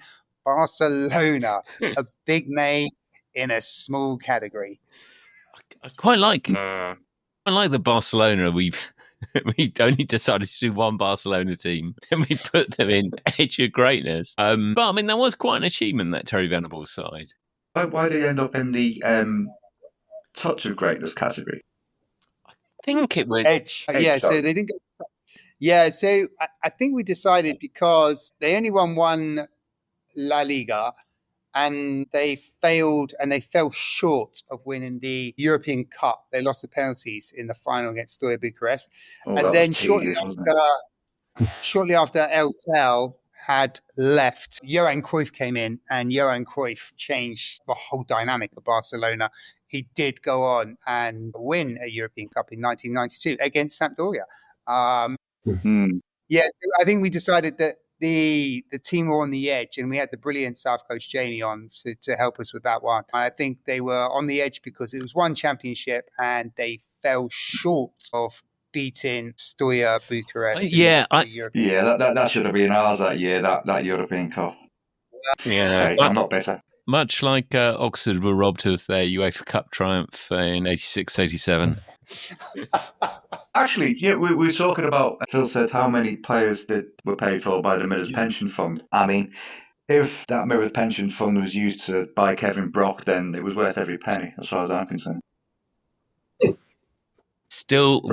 Barcelona, a big name in a small category. I quite like the Barcelona. We've only decided to do one Barcelona team, and we put them in edge of greatness. But I mean, that was quite an achievement, that Terry Venables side. Why did he end up in the touch of greatness category? I think it was edge. So they didn't go. Yeah, so I think we decided because they only won one La Liga, and they fell short of winning the European Cup. They lost the penalties in the final against Steaua Bucharest. And then shortly after El Tel had left, Johan Cruyff came in, and Johan Cruyff changed the whole dynamic of Barcelona. He did go on and win a European Cup in 1992 against Sampdoria. So I think we decided that the team were on the edge, and we had the brilliant South Coast Jamie on to help us with that one. I think they were on the edge because it was one championship and they fell short of beating Steaua Bucharest. That should have been ours that year, that European Cup. I'm not better. Much like Oxford were robbed of their UEFA Cup triumph in 86-87. Actually, we were talking about, Phil said how many players that were paid for by the Mirrors Pension Fund. I mean, if that Mirrors Pension Fund was used to buy Kevin Brock, then it was worth every penny, as far as I'm concerned. Still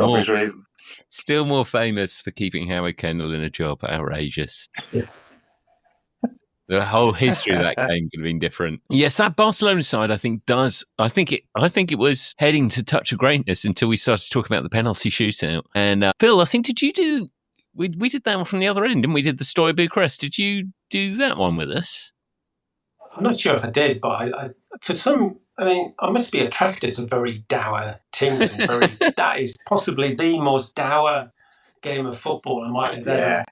more famous for keeping Howard Kendall in a job. Outrageous. The whole history of that game could have been different. Yes, that Barcelona side, I think it was heading to touch of greatness until we started talking about the penalty shootout. And Phil, I think we did that one from the other end, didn't we? Did the Steaua Bucharest? Did you do that one with us? I'm not sure if I did, but I must be attracted to very dour teams. That is possibly the most dour game of football I might have ever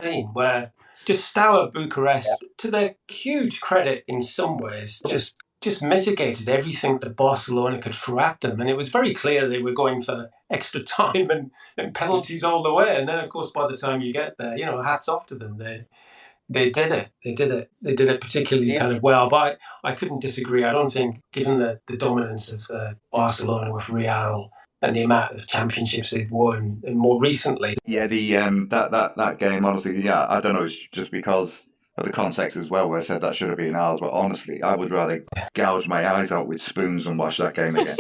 seen, where just Steaua Bucharest, to their huge credit in some ways, just mitigated everything that Barcelona could throw at them. And it was very clear they were going for extra time and penalties all the way. And then, of course, by the time you get there, hats off to them. They did it. They did it particularly kind of well. But I couldn't disagree. I don't think, given the dominance of Barcelona with Real and the amount of championships they've won, and more recently. Yeah, that game, honestly, I don't know, it's just because of the context as well, where I said that should have been ours, but honestly, I would rather gouge my eyes out with spoons and watch that game again.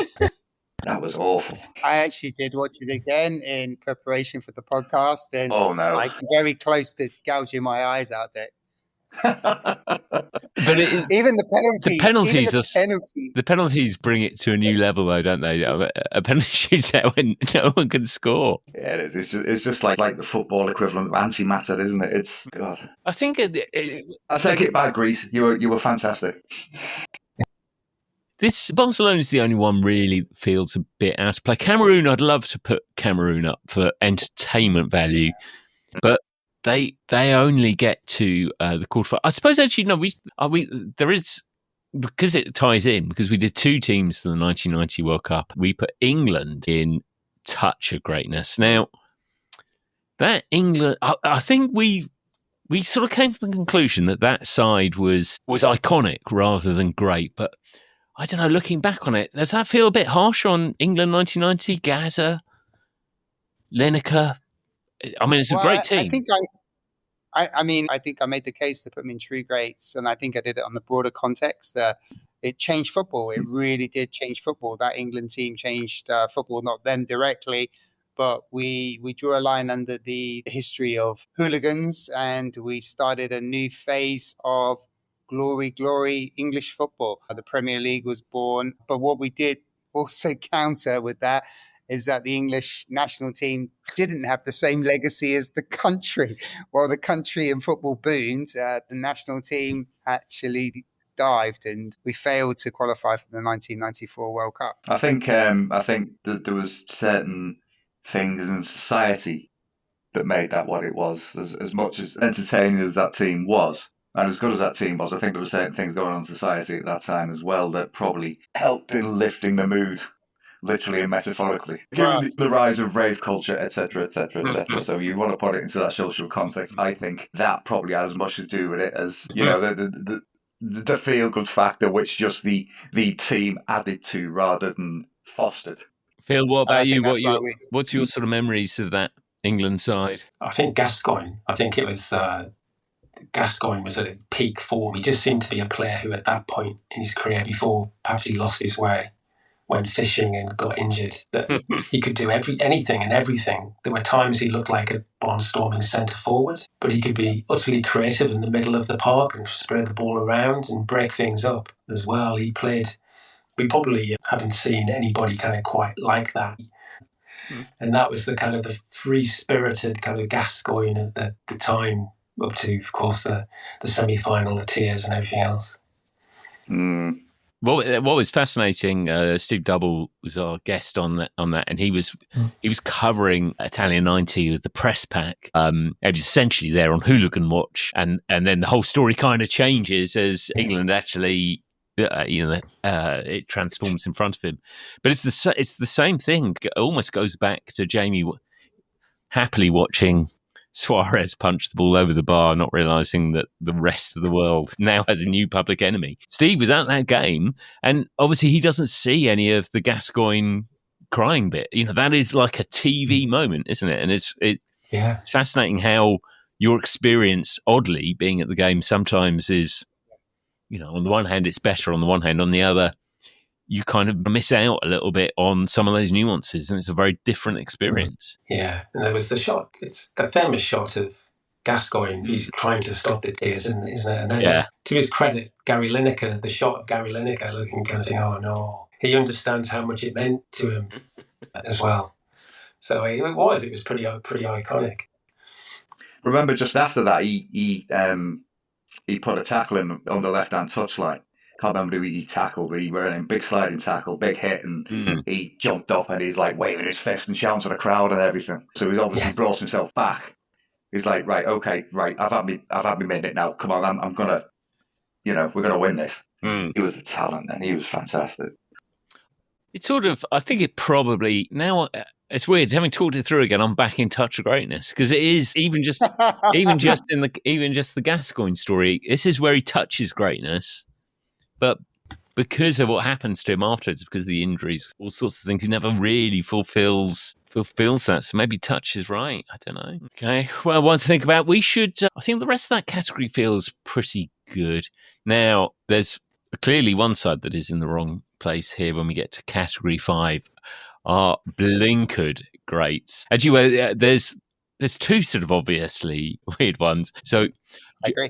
That was awful. I actually did watch it again in preparation for the podcast, and oh no, I'm very close to gouging my eyes out there. But Even the penalties. the penalties bring it to a new level, though, don't they? A penalty shootout when no one can score. Yeah, it is. It's just like the football equivalent of antimatter, isn't it? It's God. I think I take it back, Greece. You were fantastic. This Barcelona is the only one really feels a bit out of play. Cameroon, I'd love to put Cameroon up for entertainment value, but they only get to the quarterfinal. I suppose actually no, there is, because it ties in, because we did two teams to the 1990 World Cup. We put England in touch of greatness. Now that England, I think we sort of came to the conclusion that side was iconic rather than great, but I don't know, looking back on it, does that feel a bit harsh on England 1990? Gaza, Lineker? I mean, it's a great team. I think I made the case to put them in true greats, and I think I did it on the broader context. It changed football. It really did change football. That England team changed football, not them directly, but we drew a line under the history of hooligans, and we started a new phase of glory English football. The Premier League was born. But what we did also counter with that is that the English national team didn't have the same legacy as the country. While the country in football boomed, the national team actually dived, and we failed to qualify for the 1994 World Cup. I think that there was certain things in society that made that what it was. As much as entertaining as that team was, and as good as that team was, I think there were certain things going on in society at that time as well that probably helped in lifting the mood, literally and metaphorically. Given the rise of rave culture, etc., etc., etc. So you want to put it into that social context. I think that probably had as much to do with it as, you know, the feel-good factor, which just the team added to rather than fostered. Phil, what about you? What's your sort of memories of that England side? I think Gascoigne. I think it was Gascoigne was at a peak form. He just seemed to be a player who, at that point in his career, before perhaps he lost his way, went fishing and got injured, that he could do anything and everything. There were times he looked like a barnstorming centre forward, but he could be utterly creative in the middle of the park and spread the ball around and break things up as well. He played. We probably haven't seen anybody kind of quite like that. And that was the kind of the free-spirited kind of Gascoigne at the time, up to, of course, the semi-final, the tears and everything else. What was fascinating, Steve Double was our guest on that, and he was covering Italian 90 with the press pack. It was essentially there on Hooligan Watch, and then the whole story kind of changes as England actually, it transforms in front of him. But it's the same thing. It almost goes back to Jamie happily watching Suarez punched the ball over the bar, not realising that the rest of the world now has a new public enemy. Steve was at that game, and obviously he doesn't see any of the Gascoigne crying bit. You know, that is like a TV moment, isn't it? And it's fascinating how your experience, oddly, being at the game sometimes is, you know, on the one hand it's better, on the one hand, on the other you kind of miss out a little bit on some of those nuances, and it's a very different experience. Yeah, and there was the shot. It's that famous shot of Gascoigne. He's trying to stop the tears, isn't it? And then to his credit, Gary Lineker, the shot of Gary Lineker looking kind of thing, oh no. He understands how much it meant to him as well. So it was pretty iconic. Remember, just after that, he put a tackle in on the left-hand touchline. Can't remember who he tackled, but he were in a big sliding tackle, big hit, and he jumped up and he's like waving his fist and shouting to the crowd and everything. So he's obviously brought himself back. He's like, right, I've had me minute now. Come on, I'm gonna, we're gonna win this. He was a talent, and he was fantastic. It's sort of, I think it probably now. It's weird having talked it through again. I'm back in touch of greatness, because it is even just the Gascoigne story. This is where he touches greatness. But because of what happens to him afterwards, because of the injuries, all sorts of things, he never really fulfills that. So maybe touch is right. I don't know. Okay. Well, one to think about. We should. I think the rest of that category feels pretty good. Now, there's clearly one side that is in the wrong place here when we get to category 5. Our blinkered greats. Actually, there's two sort of obviously weird ones. So I agree.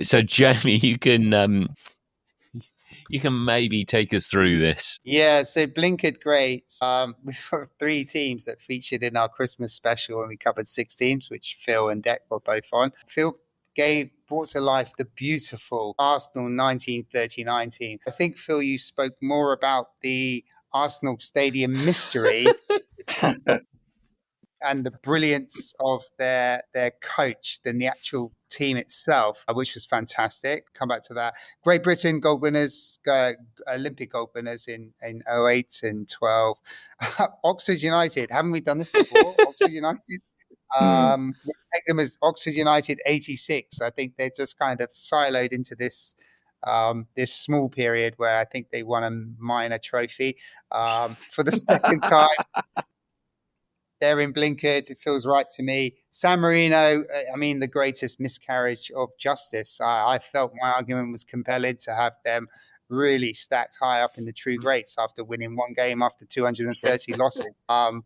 So Jamie, you can maybe take us through this. Yeah, so Blinkered Greats. We've got 3 teams that featured in our Christmas special, and we covered 6 teams, which Phil and Deck were both on. Phil brought to life the beautiful Arsenal 1939 team. I think, Phil, you spoke more about the Arsenal Stadium mystery and the brilliance of their coach than the actual team itself, which was fantastic. Come back to that. Great Britain gold winners, Olympic gold winners in 08 and 12. Oxford United, haven't we done this before? Oxford United. We take them as Oxford United 86. I think they're just kind of siloed into this this small period where I think they won a minor trophy for the second time. They're in Blinkered. It feels right to me. San Marino, I mean, the greatest miscarriage of justice. I felt my argument was compelling to have them really stacked high up in the true greats after winning 1 game after 230 losses. But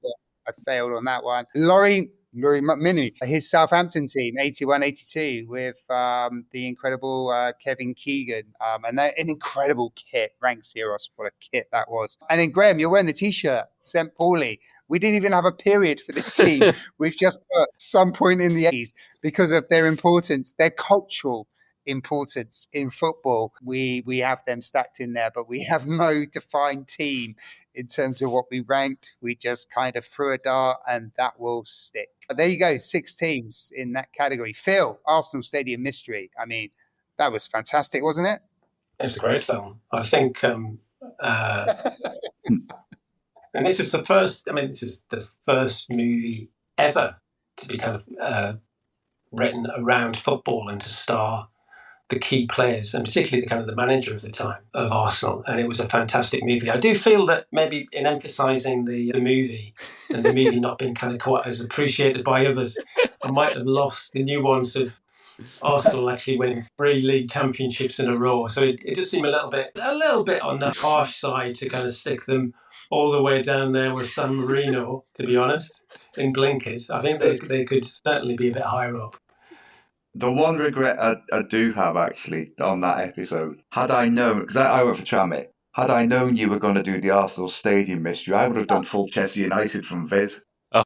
I failed on that one. Laurie McMinney, his Southampton team, 81-82, with the incredible Kevin Keegan. And they're an incredible kit. Ranks Heroes, what a kit that was. And then, Graham, you're wearing the T-shirt, St. Pauli. We didn't even have a period for this team. We've just put some point in the 80s because of their importance, their cultural importance in football. We have them stacked in there, but we have no defined team in terms of what we ranked. We just kind of threw a dart and that will stick. But there you go, 6 teams in that category. Phil, Arsenal Stadium Mystery. I mean, that was fantastic, wasn't it? It's a great film. I think, and this is the first, this is the first movie ever to be kind of written around football and to star the key players, and particularly the manager of the time of Arsenal. And it was a fantastic movie. I do feel that maybe in emphasising the movie and the movie not being kind of quite as appreciated by others, I might have lost the nuance of Arsenal actually winning 3 league championships in a row. So it does seem a little bit on the harsh side to kind of stick them all the way down there with San Marino, to be honest, in Blinkered. I think they could certainly be a bit higher up. The one regret I do have actually on that episode, had I known, because I went for Tramit, had I known you were going to do the Arsenal Stadium mystery, I would have done full Chester United from Viz. Oh.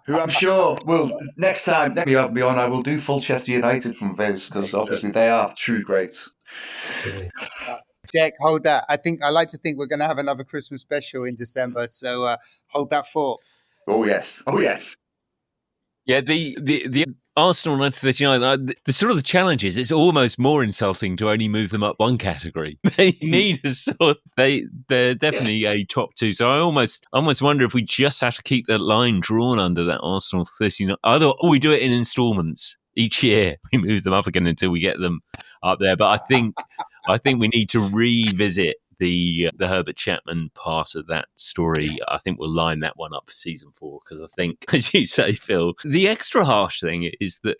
Who I'm sure will, next time you have me on, I will do full Chester United from Viz, because obviously they are true greats. Jack, hold that. I like to think we're going to have another Christmas special in December, so hold that thought. Oh yes. Yeah, the Arsenal 1939, the sort of the challenge is it's almost more insulting to only move them up one category. They need a sort. They're definitely a top 2. So I almost wonder if we just have to keep that line drawn under that Arsenal 39. Either we do it in installments each year. We move them up again until we get them up there. But I think we need to revisit the Herbert Chapman part of that story. I think we'll line that one up for season 4, because I think, as you say, Phil, the extra harsh thing is that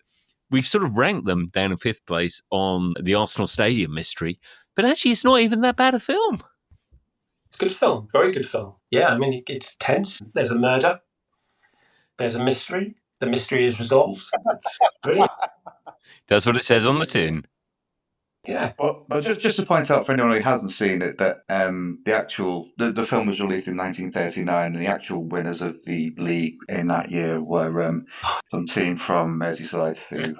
we've sort of ranked them down in 5th place on the Arsenal Stadium mystery, but actually it's not even that bad a film. It's a good film, very good film. Yeah, it's tense. There's a murder. There's a mystery. The mystery is resolved. It's brilliant. That's what it says on the tin. Yeah, but just to point out for anyone who hasn't seen it that the film was released in 1939, and the actual winners of the league in that year were some team from Merseyside who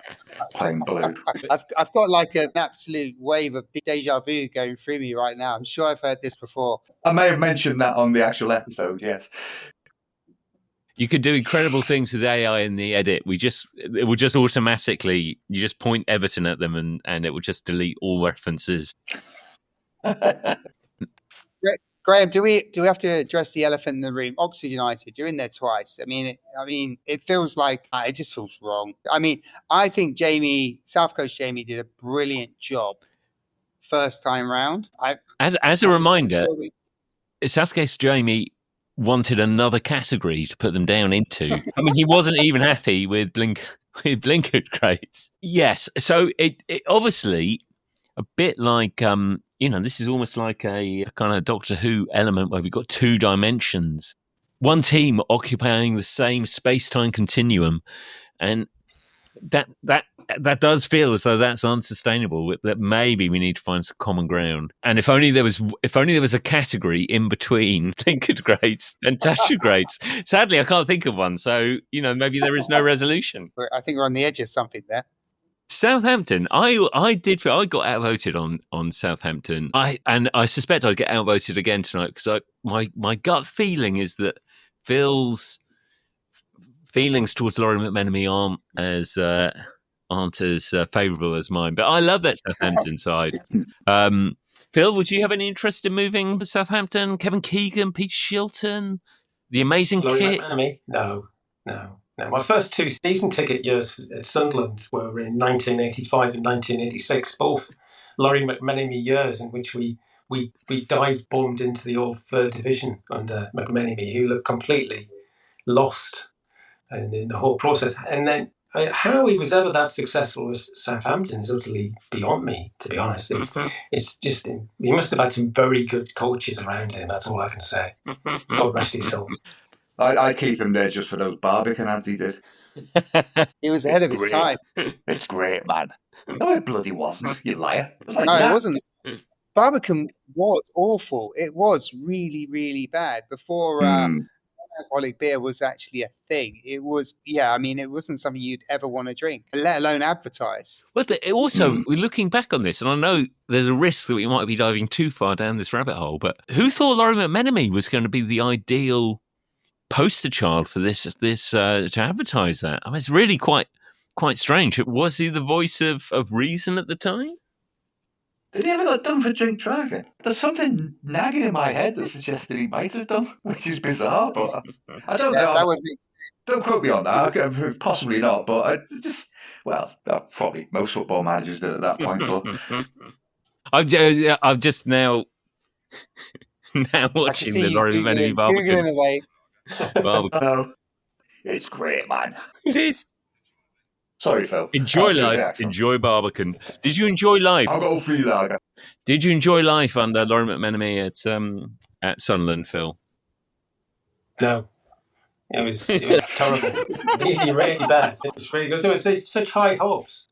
playing blue. I've got like an absolute wave of deja vu going through me right now. I'm sure I've heard this before. I may have mentioned that on the actual episode. Yes. You could do incredible things with AI in the edit. It will just automatically, you just point Everton at them and it will just delete all references. Graham, do we have to address the elephant in the room? Oxford United, you're in there twice. It feels like it just feels wrong. I think South Coast Jamie did a brilliant job first time round. As a reminder, South Coast Jamie wanted another category to put them down into. He wasn't even happy with Blinkered Greats. Yes, so it obviously a bit like this is almost like a kind of Doctor Who element where we've got 2 dimensions, one team occupying the same space-time continuum, and that does feel as though that's unsustainable. That maybe we need to find some common ground. And if only there was a category in between Lincoln greats and Thatcher greats. Sadly, I can't think of one. So maybe there is no resolution. I think we're on the edge of something there. Southampton, I got outvoted on Southampton. I suspect I'd get outvoted again tonight because my gut feeling is that Phil's feelings towards Laurie McMenemy aren't as favourable as mine. But I love that Southampton side. Phil, would you have any interest in moving to Southampton? Kevin Keegan, Peter Shilton, the amazing Laurie kit? McMenemy? No. My first 2 season ticket years at Sunderland were in 1985 and 1986, both Laurie McMenemy years in which we dive-bombed into the old third division under McMenemy, who looked completely lost in the whole process. And then how he was ever that successful with Southampton is utterly beyond me, to be honest. It's just, he must have had some very good coaches around him, that's all I can say. God rest his soul. I'd keep him there just for those Barbican ads he did. He was ahead of his time. It's great, man. No, it bloody wasn't, you liar. No, it wasn't. Barbican was awful. It was really, really bad. Before alcoholic beer was actually a thing. It was, it wasn't something you'd ever want to drink, let alone advertise. Well, also, looking back on this, and I know there's a risk that we might be diving too far down this rabbit hole, but who thought Laurie McMenemy was going to be the ideal poster child for this to advertise that? I mean, it's really quite strange. Was he the voice of reason at the time? Did he ever got done for drink driving? There's something nagging in my head that suggested he might have done, which is bizarre, but I don't know. That would make sense. Don't quote me on that. Possibly not, but probably most football managers did at that point. But I'm just now watching the Laurie McMenemy Barbican. Away. No, it's great, man. It is. Sorry, Phil. Enjoy life. Enjoy Barbican. Did you enjoy life? I'll go free lager. Did you enjoy life under Laurie McMenemy at Sunderland, Phil? No. It was terrible. Really, really bad. It was really because there was such high hopes.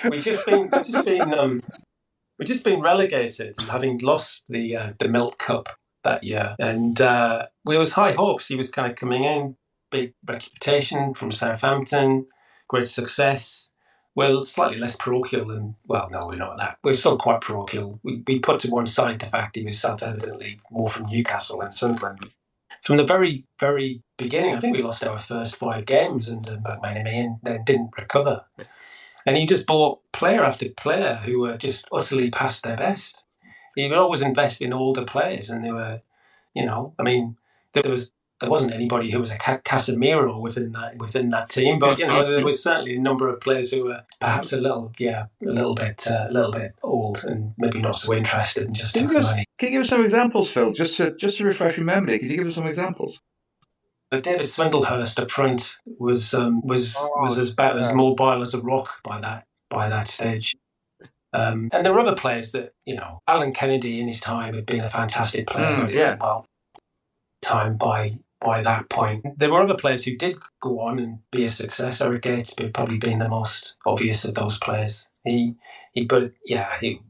We'd just been relegated, having lost the Milk Cup that year, and there was high hopes. He was kind of coming in, big reputation from Southampton, great success. Well, slightly less parochial than, well, no, we're not that. We're still quite parochial. We put to one side the fact he was self-evidently more from Newcastle than Sunderland. From the very, very beginning, I think we lost our first 5 games under McMenemy and then didn't recover. And he just bought player after player who were just utterly past their best. He would always invest in older players, and they were, there wasn't anybody who was a Casemiro within that team, but there was certainly a number of players who were perhaps a little bit old and maybe not so interested and just took the money. Can you give us some examples, Phil? Just to refresh your memory, can you give us some examples? David Swindlehurst up front was about as mobile as a rock by that stage. And there were other players that, Alan Kennedy in his time had been a fantastic player, time by that point. There were other players who did go on and be a success. Eric Gates probably being the most obvious of those players. It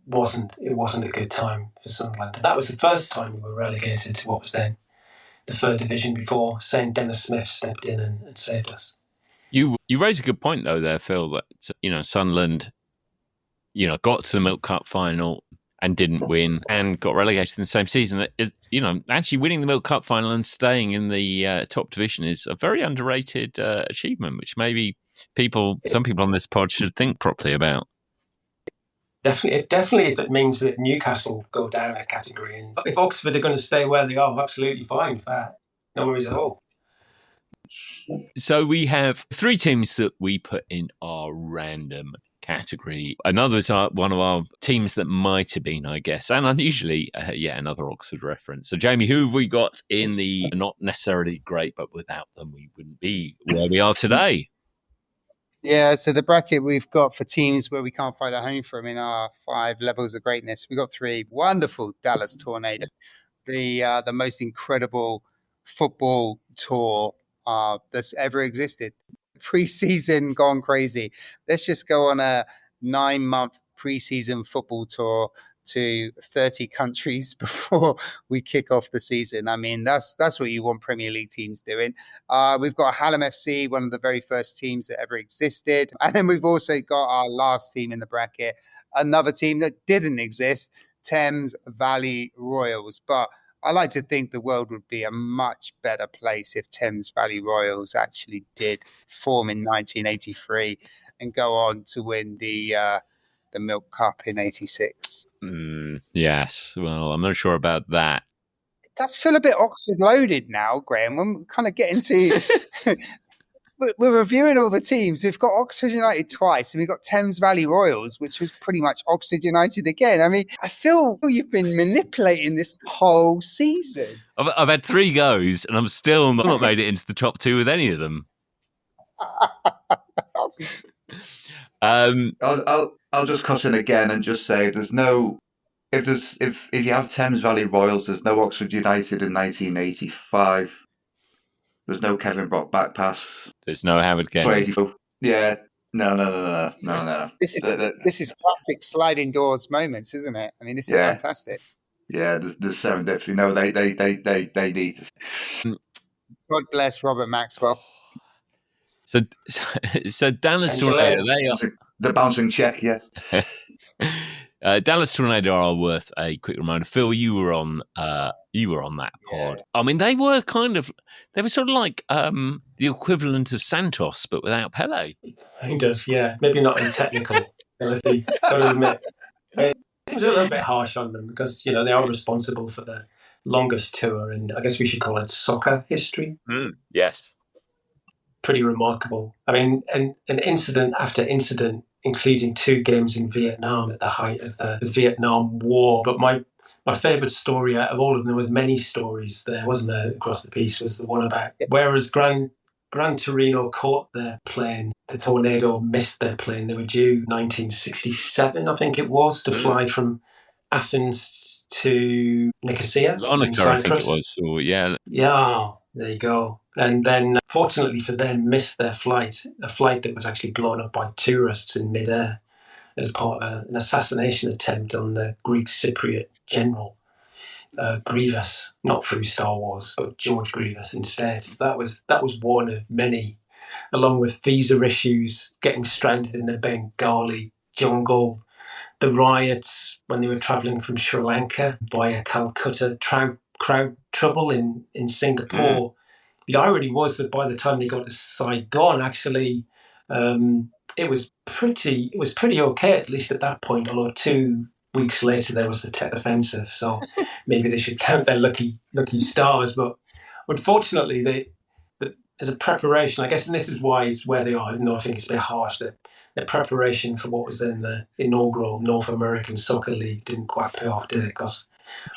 wasn't a good time for Sunderland. That was the first time we were relegated to what was then the third division before St. Dennis Smith stepped in and saved us. You raise a good point though there, Phil, that Sunderland got to the Milk Cup final and didn't win and got relegated in the same season. Actually winning the Milk Cup final and staying in the top division is a very underrated achievement, which maybe some people on this pod should think properly about. Definitely, if it means that Newcastle go down a category, and if Oxford are going to stay where they are, absolutely fine with that. No worries at all. So we have 3 teams that we put in our random category. Another is one of our teams that might have been, I guess, and unusually, another Oxford reference. So, Jamie, who have we got in the not necessarily great, but without them we wouldn't be where we are today? Yeah, so the bracket we've got for teams where we can't find a home for them in our 5 levels of greatness. We've got 3 wonderful Dallas Tornado, the most incredible football tour that's ever existed. Pre-season gone crazy. Let's just go on a 9-month pre-season football tour to 30 countries before we kick off the season. I mean, that's what you want Premier League teams doing. We've got Hallam FC, one of the very first teams that ever existed. And then we've also got our last team in the bracket, another team that didn't exist, Thames Valley Royals. But I like to think the world would be a much better place if Thames Valley Royals actually did form in 1983 and go on to win the Milk Cup in 86. Yes. Well, I'm not sure about that. It does feel a bit Oxford loaded now, Graham. When we kind of get into... We're reviewing all the teams. We've got Oxford United twice, and we've got Thames Valley Royals, which was pretty much Oxford United again. I mean, I feel you've been manipulating this whole season. I've had 3 goes, and I'm still not made it into the top 2 with any of them. I'll just cut in again and just say there's no if you have Thames Valley Royals, there's no Oxford United in 1985. There's no Kevin Brock back pass. There's no Howard Kenny. Yeah. No. This is classic sliding doors moments, isn't it? I mean, this is fantastic. Yeah, there's serendipity. No, they need to. God bless Robert Maxwell. So Dallas Tornado, they are the bouncing check. Yes. Dallas Tornado are worth a quick reminder. Phil, you were on that pod. I mean, they were sort of like the equivalent of Santos, but without Pele. Kind of, yeah. Maybe not in technical ability. Gotta admit, it was a little bit harsh on them because they are responsible for the longest tour, and I guess we should call it soccer history. Yes, pretty remarkable. I mean, an incident after incident, including 2 games in Vietnam at the height of the Vietnam War. But my favourite story out of all of them, there was many stories there, wasn't there, across the piece, was the one about whereas Gran Torino caught their plane, the Tornado missed their plane. They were due 1967, I think it was, to fly from Athens to Nicosia. Lonica, I think it was. So, yeah. Yeah, there you go. And then, fortunately for them, missed their flight, a flight that was actually blown up by tourists in midair as part of an assassination attempt on the Greek Cypriot general, Grievous, not through Star Wars, but George Grievous instead. So that was one of many, along with visa issues, getting stranded in the Bengali jungle, the riots when they were travelling from Sri Lanka via Calcutta, crowd trouble in Singapore. The irony was that by the time they got to Saigon, actually, it was pretty okay, at least at that point. Although 2 weeks later there was the Tet Offensive, so maybe they should count their lucky stars. But unfortunately, they as a preparation, I guess, and this is why it's where they are. Even though I think it's a bit harsh, that their preparation for what was then the inaugural North American Soccer League didn't quite pay off, did it? Because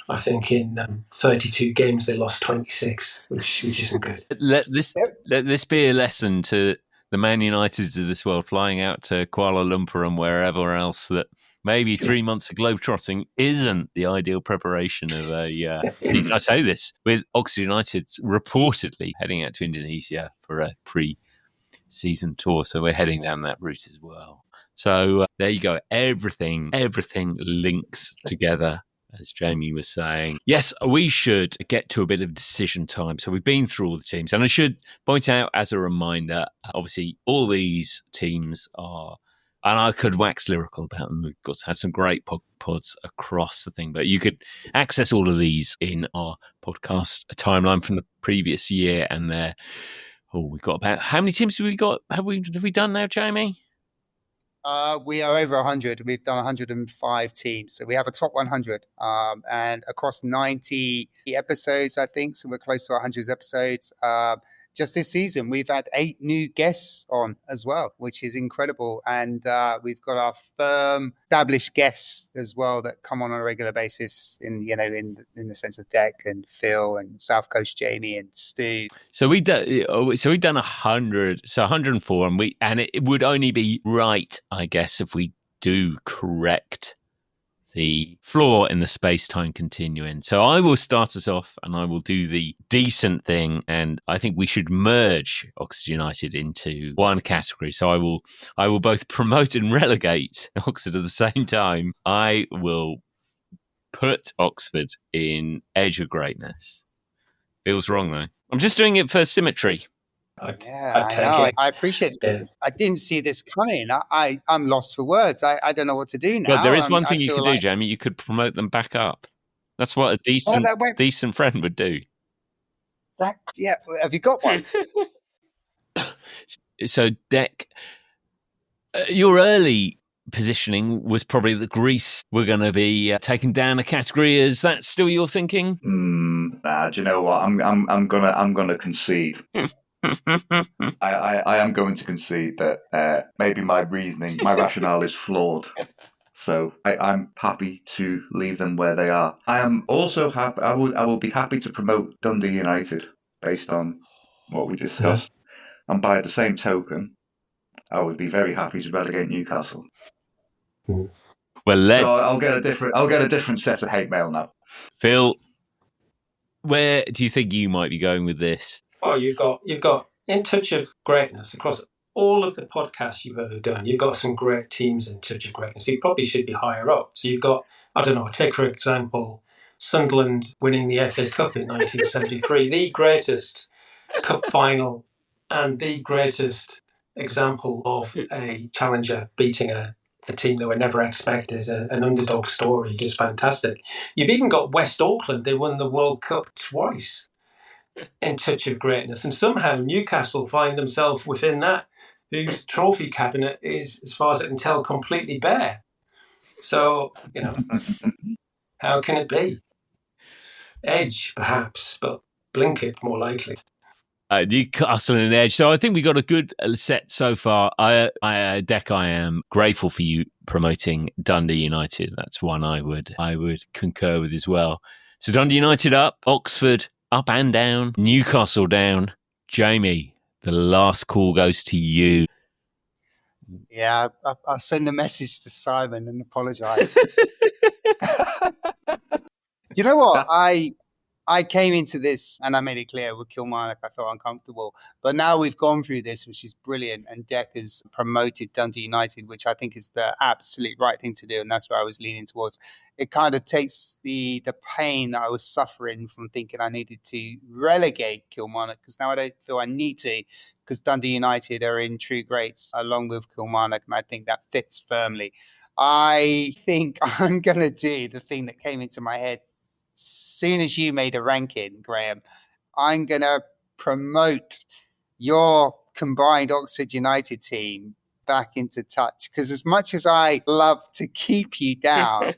I think in 32 games they lost 26, which isn't good. Let this be a lesson to the Man Uniteds of this world flying out to Kuala Lumpur and wherever else, that maybe 3 months of globetrotting isn't the ideal preparation of a season. I say this with Oxford United reportedly heading out to Indonesia for a pre-season tour, so we're heading down that route as well. So there you go. Everything links together, as Jamie was saying. Yes, we should get to a bit of decision time. So we've been through all the teams. And I should point out as a reminder, obviously, all these teams are, and I could wax lyrical about them. We've had some great pods across the thing, but you could access all of these in our podcast timeline from the previous year. And we've got about, how many teams have we got? Have we done now, Jamie? We are over 100. We've done 105 teams. So we have a top 100 and across 90 episodes, I think. So we're close to 100 episodes. Just this season, we've had 8 new guests on as well, which is incredible. And we've got our firm established guests as well that come on a regular basis in the sense of Deck and Phil and South Coast Jamie and Stu. So we've done 100, so 104, and it would only be right, I guess, if we do correct the flaw in the space-time continuum. So I will start us off and I will do the decent thing, and I think we should merge Oxford United into one category. So I will both promote and relegate Oxford at the same time. I will put Oxford in edge of greatness. Feels wrong though. I'm just doing it for symmetry. I'd I take know. it. I appreciate it. Yeah. I didn't see this coming. I'm lost for words. I don't know what to do now. But there is one I thing you feel could do, Jamie. You could promote them back up. That's what a decent friend would do. Yeah, have you got one? So, Dec, your early positioning was probably that Greece were going to be taken down a category. Is that still your thinking? Do you know what? I'm gonna concede. I am going to concede that maybe my rationale is flawed. So I'm happy to leave them where they are. I am also happy. I will be happy to promote Dundee United based on what we discussed. And by the same token, I would be very happy to relegate Newcastle. Well, so I'll get a different set of hate mail now. Phil, where do you think you might be going with this? Oh, you've got in touch of greatness across all of the podcasts you've ever done. You've got some great teams in touch of greatness. You probably should be higher up. So you've got, I don't know, take for example, Sunderland winning the FA Cup in 1973, the greatest cup final and the greatest example of a challenger beating a team that were never expected, an underdog story, just fantastic. You've even got West Auckland. They won the World Cup twice in touch of greatness. And somehow Newcastle find themselves within that, whose trophy cabinet is, as far as I can tell, completely bare. So, how can it be? Edge, perhaps, but Blinkett, more likely. Newcastle and Edge. So I think we got a good set so far. Dec, I am grateful for you promoting Dundee United. That's one I would concur with as well. So Dundee United up, Oxford up and down, Newcastle down. Jamie, the last call goes to you. Yeah, I'll send a message to Simon and apologise. You know what? I came into this and I made it clear with Kilmarnock I felt uncomfortable. But now we've gone through this, which is brilliant, and Dec has promoted Dundee United, which I think is the absolute right thing to do, and that's where I was leaning towards. It kind of takes the pain that I was suffering from thinking I needed to relegate Kilmarnock, because now I don't feel I need to, because Dundee United are in true greats along with Kilmarnock, and I think that fits firmly. I think I'm going to do the thing that came into my head soon as you made a ranking, Graham. I'm going to promote your combined Oxford United team back into touch, because as much as I love to keep you down,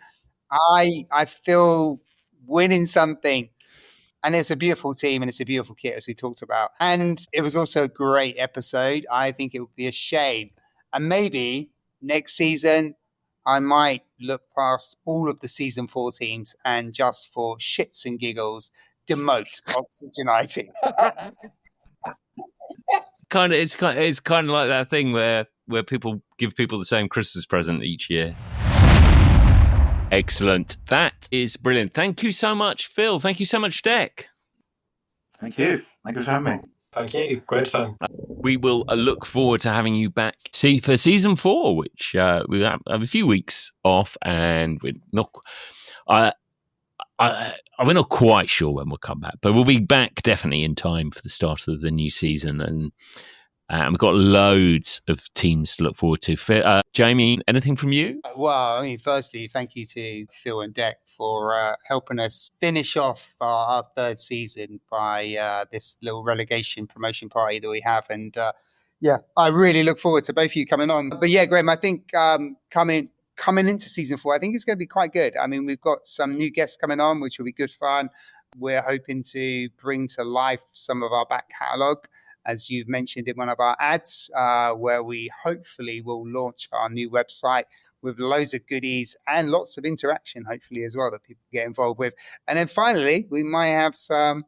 I feel winning something. And it's a beautiful team and it's a beautiful kit, as we talked about. And it was also a great episode. I think it would be a shame. And maybe next season, I might look past all of the season 4 teams and just for shits and giggles, demote Oxford United. It's kind of like that thing where people give people the same Christmas present each year. Excellent. That is brilliant. Thank you so much, Phil. Thank you so much, Dec. Thank you. Thank you for having me. Thank you. Great fun. We will look forward to having you back. See, for season 4, which we have a few weeks off, and we're not. We're not quite sure when we'll come back, but we'll be back definitely in time for the start of the new season, and we've got loads of teams to look forward to. Jamie, anything from you? Well, I mean, firstly, thank you to Phil and Dec for helping us finish off our third season by this little relegation promotion party that we have. And I really look forward to both of you coming on. But yeah, Graham, I think coming into season 4, I think it's going to be quite good. I mean, we've got some new guests coming on, which will be good fun. We're hoping to bring to life some of our back catalogue, as you've mentioned in one of our ads, where we hopefully will launch our new website with loads of goodies and lots of interaction, hopefully, as well, that people get involved with. And then finally, we might have some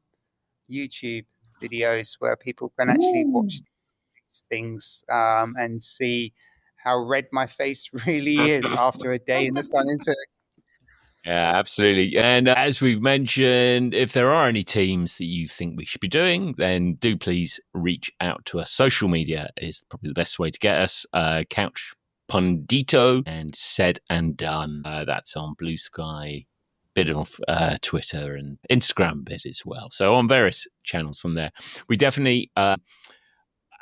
YouTube videos where people can actually watch these things and see how red my face really is after a day in the sun. Yeah, absolutely. And as we've mentioned, if there are any teams that you think we should be doing, then do please reach out to us. Social media is probably the best way to get us. Couch Pundito and Said and Done. That's on Blue Sky, bit of Twitter and Instagram bit as well. So on various channels on there. We definitely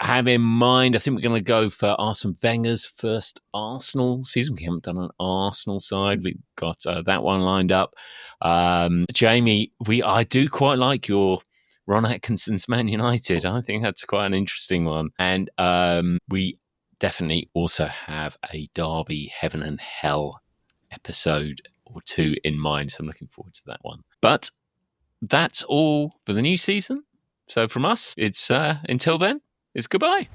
have in mind, I think we're going to go for Arsene Wenger's first Arsenal season. We haven't done an Arsenal side. We've got that one lined up. Jamie, I do quite like your Ron Atkinson's Man United. I think that's quite an interesting one. And we definitely also have a Derby Heaven and Hell episode or two in mind. So I'm looking forward to that one. But that's all for the new season. So from us, it's until then. It's goodbye.